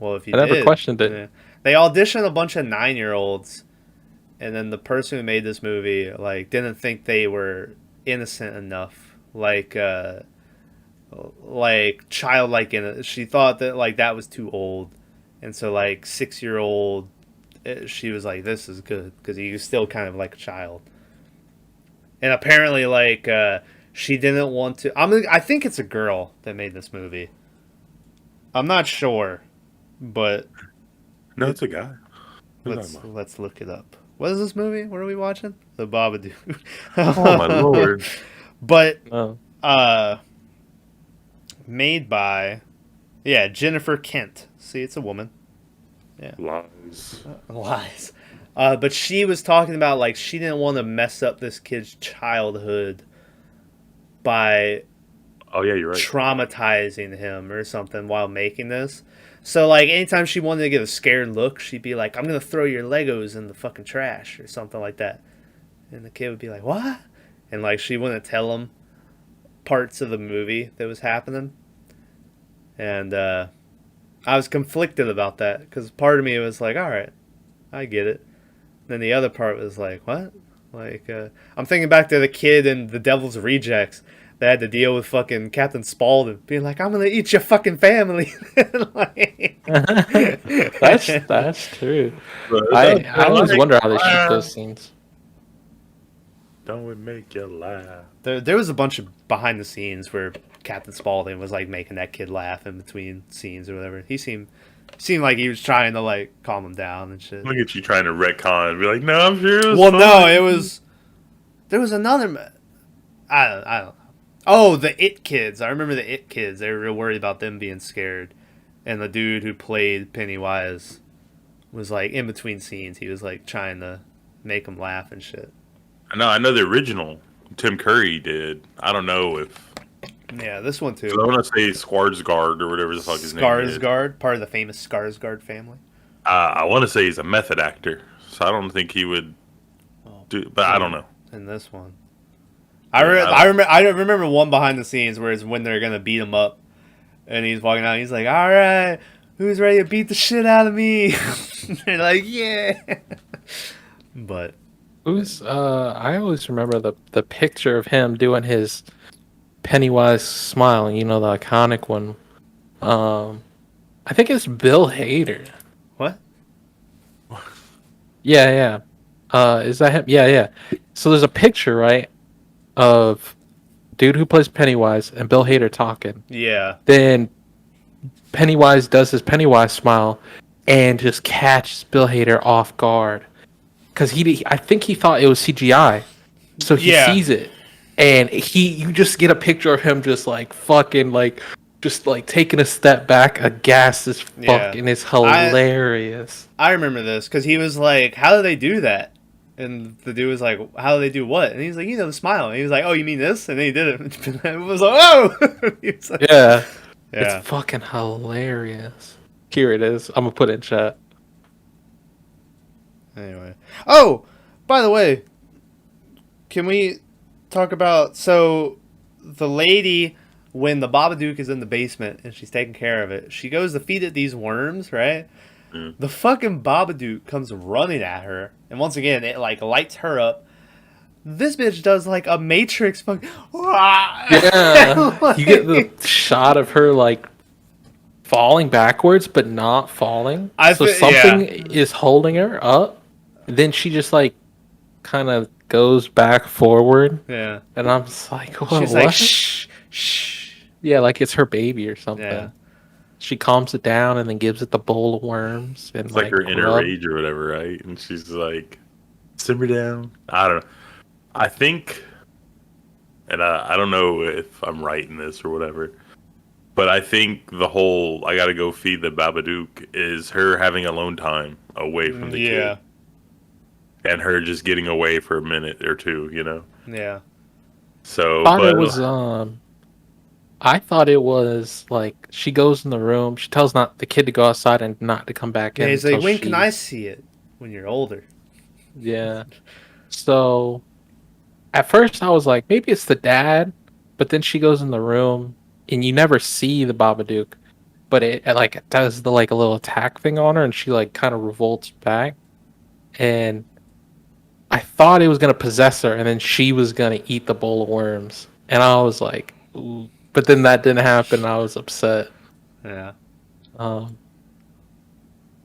if you I never did, questioned it. yeah. They auditioned a bunch of 9-year-olds, and then the person who made this movie like didn't think they were innocent enough, like childlike in it. She thought that like that was too old, and so like 6-year-old, she was like, "This is good" because he was still kind of like a child. And apparently, like she didn't want to. I think it's a girl that made this movie. I'm not sure, but No, it's a guy. let's look it up. What is this movie? What are we watching? The Babadook. Oh my lord! But Oh. made by Jennifer Kent. See, it's a woman. Lies. Lies. But she was talking about like she didn't want to mess up this kid's childhood by Oh yeah, you're right. traumatizing him or something while making this. So like anytime she wanted to get a scared look, she'd be like, "I'm gonna throw your Legos in the fucking trash" or something like that. And the kid would be like, "What?" And like she wouldn't tell him parts of the movie that was happening. And I was conflicted about that because part of me was like, "All right, I get it." Then the other part was like, "What?" Like I'm thinking back to the kid in The Devil's Rejects. They had to deal with fucking Captain Spaulding being like, "I'm gonna eat your fucking family." Like, That's true. I always wonder how they shoot those scenes. Don't it make you laugh? there was a bunch of behind the scenes where Captain Spaulding was like making that kid laugh in between scenes or whatever. He seemed like he was trying to like calm him down and shit. Look at you trying to retcon and be like, "No, I'm sure." Well, no, there was another. I don't know. Oh, the It Kids. I remember the It Kids. They were real worried about them being scared. And the dude who played Pennywise was like in between scenes. He was like trying to make them laugh and shit. I know the original Tim Curry did. I don't know if Yeah, this one too. I want to say Skarsgård or whatever the fuck his name is. Skarsgård, part of the famous Skarsgård family. I want to say he's a method actor, so I don't think he would do. But I don't know. In this one, Yeah, I remember one behind the scenes where it's when they're gonna beat him up, and he's walking out. And he's like, "All right, who's ready to beat the shit out of me?" They're like, "Yeah." But Who's I always remember the picture of him doing his Pennywise smile, you know, the iconic one. I think it's Bill Hader. what? Yeah, yeah. Is that him? Yeah, yeah. So there's a picture, right, of dude who plays Pennywise and Bill Hader talking. Yeah. Then Pennywise does his Pennywise smile and just catches Bill Hader off guard. Because I think he thought it was CGI. So he Yeah. sees it. And you just get a picture of him just like fucking like, just like taking a step back, aghast as fuck. Yeah. And it's hilarious. I remember this because he was like, "How do they do that?" And the dude was like, "How do they do what?" And he's like, "You know, the smile." And he was like, "Oh, you mean this?" And then he did it. And it was like, "Oh!" He was like, Yeah. yeah. It's fucking hilarious. Here it is. I'm going to put it in chat. Anyway. Oh, by the way, can we talk about the lady when the Babadook is in the basement and she's taking care of it, she goes to feed it these worms, right? Mm. The fucking Babadook comes running at her, and once again it like lights her up. This bitch does like a Matrix fucking. Yeah. You get the shot of her like falling backwards but not falling. So something is holding her up. Then she just like kind of goes back forward. Yeah. And I'm just like, what? She's like, shh, shh. Yeah, like it's her baby or something. Yeah. She calms it down and then gives it the bowl of worms. And It's like her inner rub. rage or whatever, right? And she's like, simmer down. I don't know. I think, and I don't know if I'm right in this or whatever, but I think the whole I gotta go feed the Babadook is her having alone time away from the kid. And her just getting away for a minute or two, you know? Yeah. So, I thought it was like she goes in the room, she tells the kid to go outside and not to come back in. Yeah, he's like, until when can I see it? When you're older. Yeah. So at first I was like, maybe it's the dad, but then she goes in the room and you never see the Babadook, but it like it does the like a little attack thing on her and she like kind of revolts back. And I thought it was gonna possess her and then she was gonna eat the bowl of worms. And I was like, ooh. But then that didn't happen and I was upset. Yeah.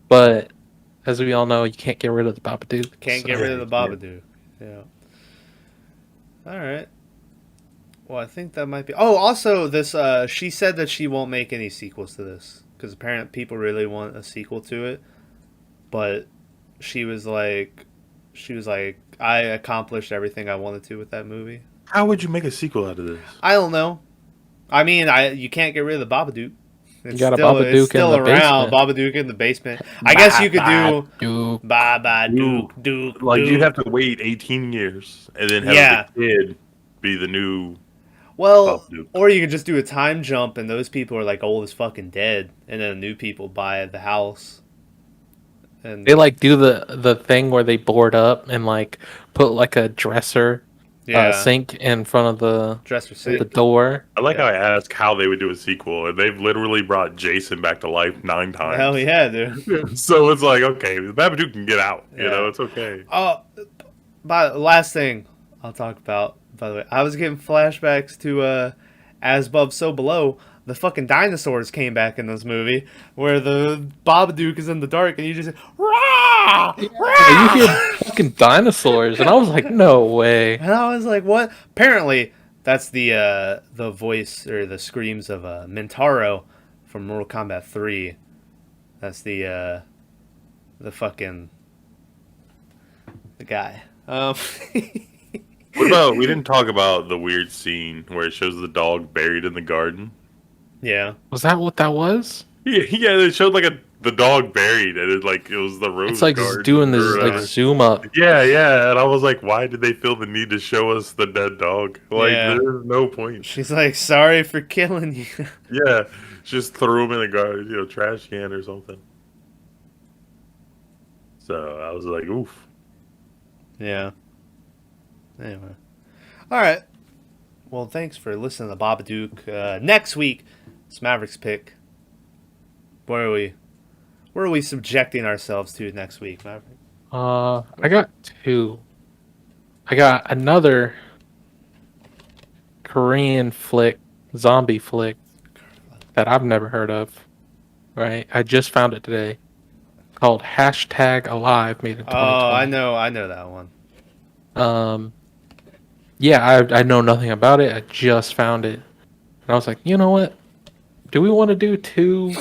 But as we all know, you can't get rid of the Babadook. Can't get rid of the Babadook. Yeah. All right. Well, I think that might be. Oh, also, this. She said that she won't make any sequels to this because apparently people really want a sequel to it. But she was like, I accomplished everything I wanted to with that movie. how would you make a sequel out of this? I don't know. I mean, you can't get rid of the Babadook. It's You got a still, Babadook it's still in the around. basement. Babadook in the basement. I guess you could do Babadook. Babadook, Duke. Like, Duke. you'd have to wait 18 years and then have the kid be the new. Well, Babadook. or you could just do a time jump, and those people are like old as fucking dead, and then new people buy the house. And They like do the thing where they board up and like put like a dresser sink in front of the dresser sink. the door. I like how I asked how they would do a sequel, and they've literally brought Jason back to life 9 times. Hell yeah, dude. So it's like, okay, the Babadook can get out. You Yeah. know, it's okay. Oh, but last thing I'll talk about. By the way, I was getting flashbacks to As Above, So Below. The fucking dinosaurs came back in this movie, where the Babadook is in the dark, and you just rah, You hear fucking dinosaurs, and I was like, no way. and I was like, what? Apparently, that's the voice or the screams of Mintaro from Mortal Kombat 3. That's the fucking the guy. What about we didn't talk about the weird scene where it shows the dog buried in the garden? Yeah. Was that what that was? Yeah, they showed like the dog buried, and it was the It's rose like doing garden or this like whatever. zoom up. Yeah, and I was like, why did they feel the need to show us the dead dog? Like, Yeah. there's no point. She's like, sorry for killing you. Yeah, just throw him in the garden, trash can or something. So I was like, oof. Yeah. Anyway. All right. Well, thanks for listening to Babadook. Next week, it's Maverick's pick. Where are we subjecting ourselves to next week, Maverick? I got two. I got another Korean zombie flick that I've never heard of. Right? I just found it today. Called #Alive, made in 2020. Oh, I know that one. Yeah, I know nothing about it. I just found it. And I was like, you know what? Do we want to do two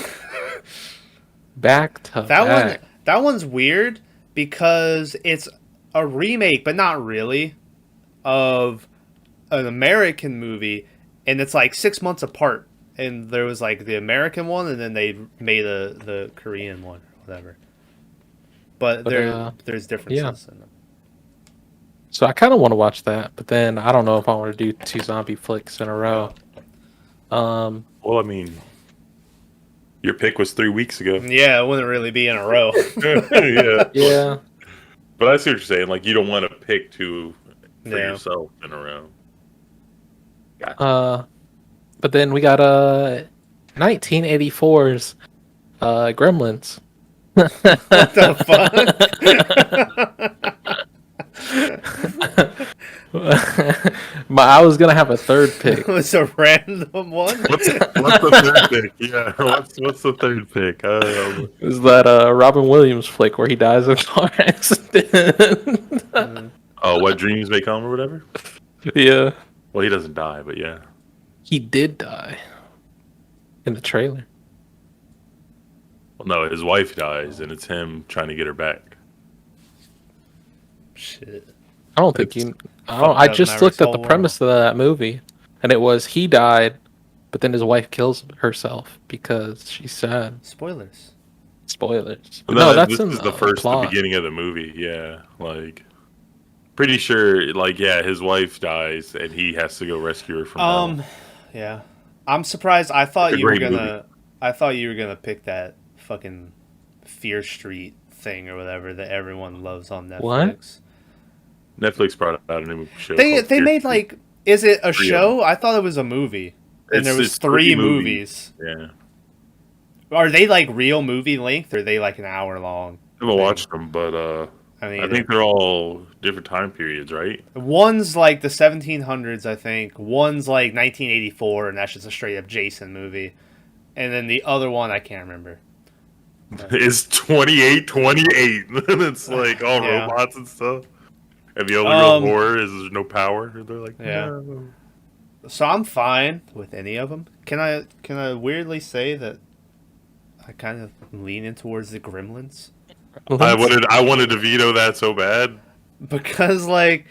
back to back? That one's weird because it's a remake, but not really, of an American movie, and it's like 6 months apart. And there was like the American one, and then they made the Korean one, or whatever. But there's differences in them. So I kind of want to watch that, but then I don't know if I want to do two zombie flicks in a row. Well, I mean, your pick was 3 weeks ago. Yeah, it wouldn't really be in a row. Yeah. Yeah. But I see what you're saying. Like, you don't want to pick two for Yeah. yourself in a row. Gotcha. But then we got 1984's Gremlins. What the fuck? I was gonna have a third pick. It was a random one. What's the third pick? Yeah, what's the third pick? Is that Robin Williams flick where he dies in a car accident? Oh, What Dreams May Come or whatever? Yeah. Well, he doesn't die, but yeah. He did die in the trailer. Well, no, his wife dies, and it's him trying to get her back. Shit. I don't think you. I just looked at the premise of that movie, and it was he died, but then his wife kills herself because she's sad. Spoilers. Spoilers. But No, that's this in is the plot. beginning of the movie. Yeah, like pretty sure. Like, yeah, his wife dies, and he has to go rescue her from hell. Yeah. I'm surprised. I thought It's a you were great gonna. movie. I thought you were gonna pick that fucking Fear Street thing or whatever that everyone loves on Netflix. What? Netflix brought out a new show. They called they Fear made Street. like. Is it a 3 of show? I thought it was a movie. And there was It's 3 3 movies. Yeah, Are they like real movie length, or are they like an hour long? I haven't watched them, but I mean, I think they're all different time periods, right? one's like the 1700s, I think. One's like 1984, and that's just a straight up Jason movie. And then the other one, I can't remember. It's 2828. It's like all Yeah. robots and stuff. And the only real horror is there's no power. They're like, Yeah. no. So I'm fine with any of them. Can I weirdly say that I kind of lean in towards the Gremlins? I wanted to veto that so bad. Because like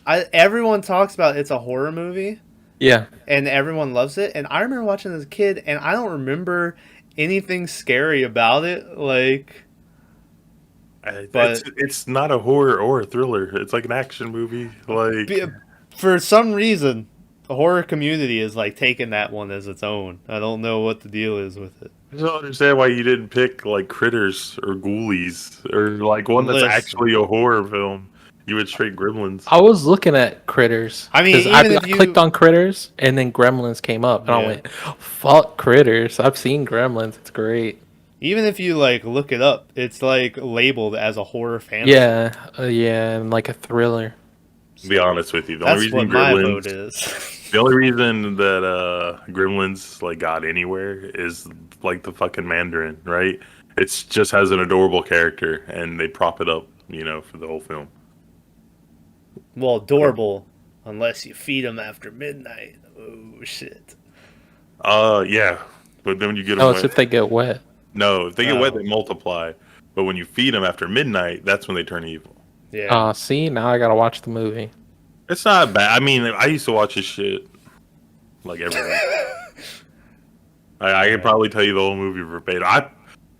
everyone talks about it's a horror movie Yeah. and everyone loves it, and I remember watching it as a kid and I don't remember anything scary about it, like, but It's not a horror or a thriller. It's like an action movie. Like, for some reason the horror community is like taking that one as its own. I don't know what the deal is with it. I don't understand why you didn't pick like Critters or Ghoulies or like one that's Listen. actually a horror film. You would straight Gremlins. I was looking at Critters. I mean, 'cause even if I you- clicked on Critters, and then Gremlins came up, and I Yeah. went, "Fuck Critters! I've seen Gremlins. It's great." Even if you like look it up, it's like labeled as a horror fantasy. Yeah, yeah, and like a thriller. To be honest with you, the That's only what reason my Gremlins, vote is. the only reason that Gremlins like got anywhere is like the fucking Mandarin, right? It's just has an adorable character, and they prop it up, for the whole film. Well, adorable, unless you feed them after midnight. Oh shit! Yeah, but then when you get them Oh, wet, it's if they get wet. no, if they get wet, Oh. they multiply. But when you feed them after midnight, that's when they turn evil. Yeah. See, now I gotta watch the movie. It's not bad. I mean, I used to watch this shit like every week. I could probably tell you the whole movie verbatim.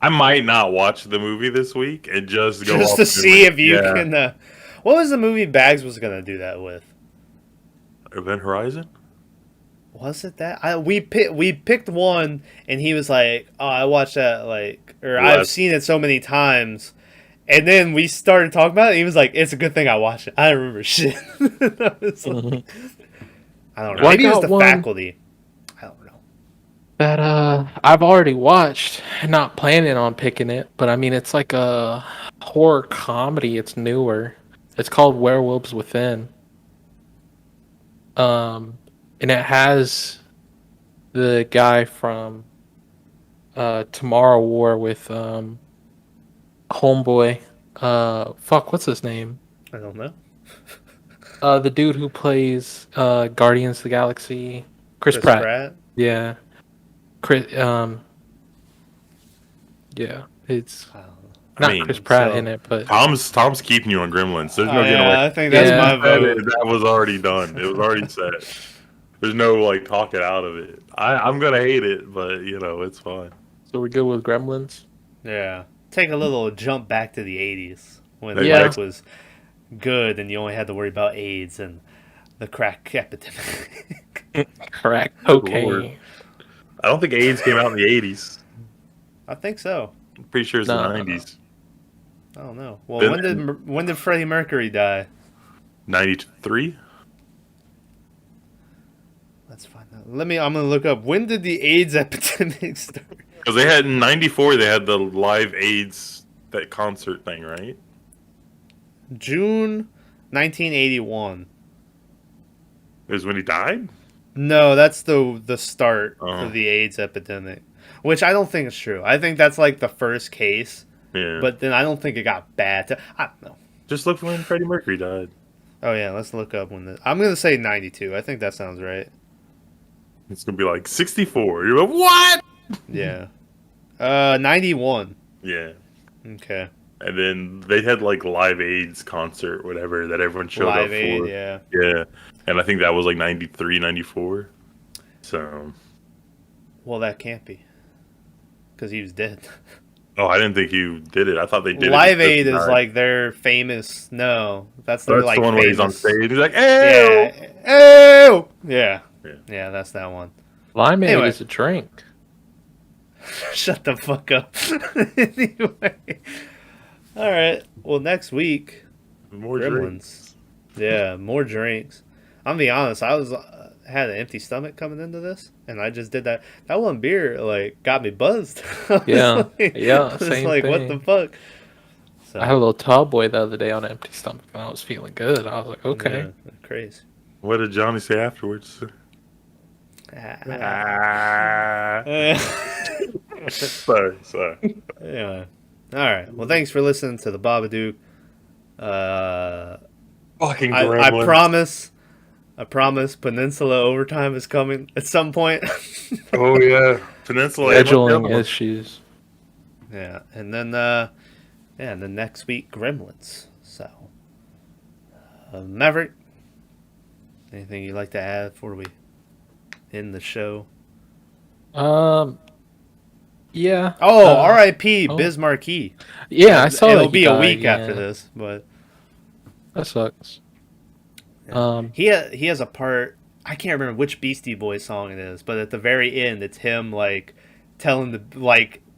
I might not watch the movie this week and just go Just off to see memory. if you Yeah. can. What was the movie Bags was gonna do that with? Event Horizon. Was it that? We picked one, and he was like, "Oh, I watched that or Well, I've seen it so many times." And then we started talking about it. And he was like, "It's a good thing I watched it. I don't remember shit." I was like, I don't know. Well, I Maybe it was got the one- faculty. I don't know. That I've already watched. Not planning on picking it, but I mean it's like a horror comedy. It's newer. It's called Werewolves Within. And it has the guy from Tomorrow War with Homeboy. What's his name? I don't know. The dude who plays Guardians of the Galaxy. Chris Pratt. Yeah. Yeah, it's I don't know. not mean, Chris Pratt so- in it, but Tom's keeping you on Gremlins. There's no Oh, getting yeah, away. I think that's Yeah. my vote. That was already done. It was already set. There's no like talking out of it. I'm gonna hate it, but it's fine. so we're good with Gremlins. Yeah. Take a little jump back to the 80s when Yeah. life was good and you only had to worry about AIDS and the crack epidemic. Correct. Lord. Okay. I don't think AIDS came out in the 80s. I think so. I'm pretty sure it's No. the 90s. I don't know. Well, Then- when did Freddie Mercury die? 93. Let's find out. I'm gonna look up. When did the AIDS epidemic start? Because they had in '94, they had the live AIDS that concert thing, right? June 1981. It was when he died. No, that's the start Oh. of the AIDS epidemic, which I don't think is true. I think that's like the first case, Yeah. but then I don't think it got bad. I don't know. Just look when Freddie Mercury died. Oh yeah, let's look up when I'm gonna say 92. I think that sounds right. It's gonna be like 64. You're like, what? Yeah. 91. Yeah. Okay. And then they had like live AIDS concert, whatever, that everyone showed Live up Aid, for. yeah. Yeah. And I think that was like 93, 94. So. Well, that can't be. Because he was dead. Oh, I didn't think you did it. I thought they did Live it. because Aid he is died. like their famous. No, that's their That's like the one where he's on famous. stage. He's like, hey! Yeah. Ew! Yeah. Yeah. Yeah, that's that one. Limeade Anyway. is a drink. Shut the fuck up. Anyway. All right. Well, next week, More Gremlins. drinks. Yeah, more drinks. I'm gonna be honest. I was had an empty stomach coming into this, and I just did that. That one beer like got me buzzed. I was Yeah. like- Yeah, I was same like, what thing. the fuck? So, I had a little tall boy the other day on an empty stomach, and I was feeling good. I was like, okay. yeah, crazy. What did Johnny say afterwards? Sorry. Yeah. All right. Well, thanks for listening to the Babadook. Fucking I promise Peninsula Overtime is coming at some point. Oh yeah, Peninsula. and what's the other Scheduling one? issues. Yeah, and then and then next week Gremlins. So, Maverick, anything you'd like to add before we end the show? Yeah. Oh, R.I.P. oh. Biz Markie. Yeah, I saw that. It'll he be a died, week yeah. after this, but That sucks. he has a part. I can't remember which Beastie Boys song it is, but at the very end, it's him like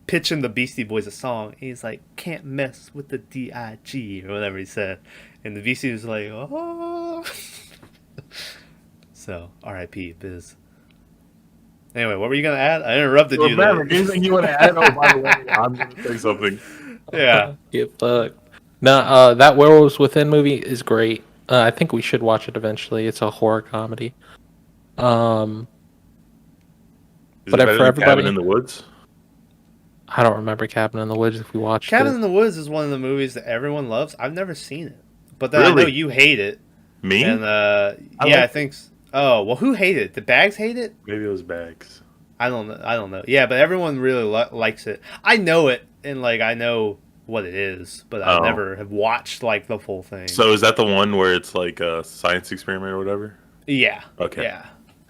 pitching the Beastie Boys a song. He's like, "Can't mess with the D.I.G." or whatever he said, and the Beastie was like, "Oh." So, R.I.P. Biz. Anyway, what were you gonna add? I interrupted you. Remember, There. anything you want to add? Oh, by the way, I'm gonna say something. Yeah. Get fucked. No, that Werewolves Within movie is great. I think we should watch it eventually. It's a horror comedy. Is But it better for than everybody- Cabin in the Woods? I don't remember Cabin in the Woods if we watched Cabin it. in the Woods is one of the movies that everyone loves. I've never seen it, but then I know Really? you hate it. Me? And I I like think. Oh well, who hated it? Did Bags hate it? Maybe it was Bags. I don't know. Yeah, but everyone really likes it. I know it, and like I know what it is, but I Oh. never have watched like the full thing. So is that the one where it's like a science experiment or whatever? Yeah. Okay. Yeah.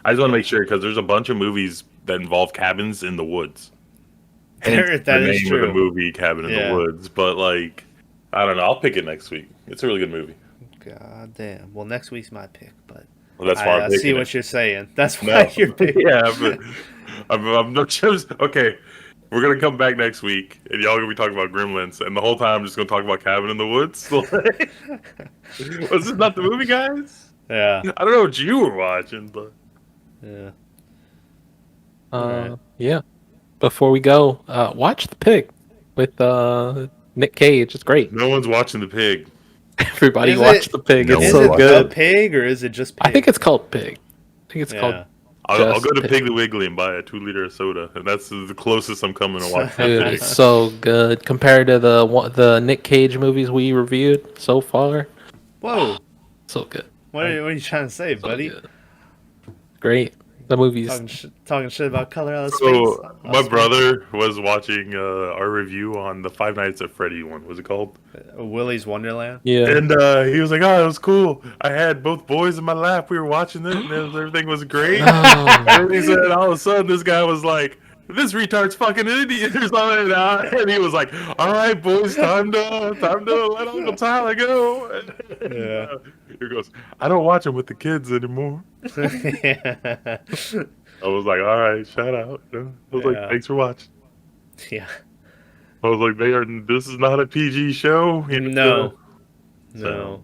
I just want to make sure because there's a bunch of movies that involve cabins in the woods. Hence That the is name of true. the movie, Cabin in Yeah. the Woods. But like, I don't know. I'll pick it next week. It's a really good movie. God damn. Well, next week's my pick, but Well, that's why I I'm see picking what it. you're saying. That's No. why you're picking. Yeah, but I'm not just okay. We're gonna come back next week, and y'all gonna be talking about Gremlins, and the whole time I'm just gonna talk about Cabin in the Woods. Like, was this not the movie, guys? Yeah. I don't know what you were watching, but Yeah. Alright. Yeah. Before we go, watch The Pig with Nick Cage. It's great. no one's watching the pig. Everybody Is watch it- The Pig. No It's Is one's so it good. a pig or is it just pig? I think it's called Pig. I think it's Yeah. called. I'll Just go to Pig. Piggly Wiggly and buy a 2-liter of soda, and that's the closest I'm coming to watching Dude, the pig. it's so good compared to the Nick Cage movies we reviewed so far. Whoa. So good. What are you trying to say, So buddy? good. Great. The movies. Talking shit about color out of space. So my brother was watching our review on the Five Nights at Freddy one. What's it called? Willy's Wonderland. Yeah. And he was like, "Oh, it was cool. I had both boys in my lap. We were watching it, and everything was great." Oh. And he said, all of a sudden, this guy was like, "This retard's fucking an idiot or something." And he was like, "All right, boys, time to let Uncle Tyler go." And, Yeah. he goes, "I don't watch him with the kids anymore." Yeah. I was like, "All right, shout out." I was Yeah. like, "Thanks for watching." Yeah. I was like, This is not a PG show." You know? No.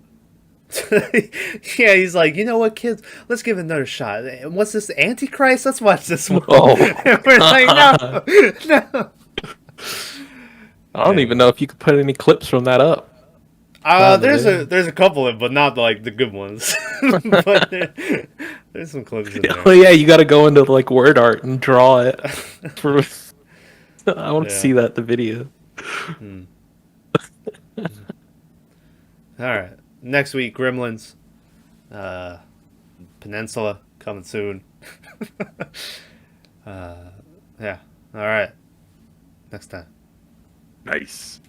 Yeah, he's like, you know what, kids? Let's give it another shot. And what's this, Antichrist? Let's watch this one. Oh. And we're like, no, no. I don't even know if you could put any clips from that up. There's a couple of, but not like the good ones. But there's some clips in there. Oh yeah, you got to go into like word art and draw it. I want to Yeah. see that the video. All right. Next week, Gremlins. Peninsula coming soon. Yeah. All right. Next time. Nice.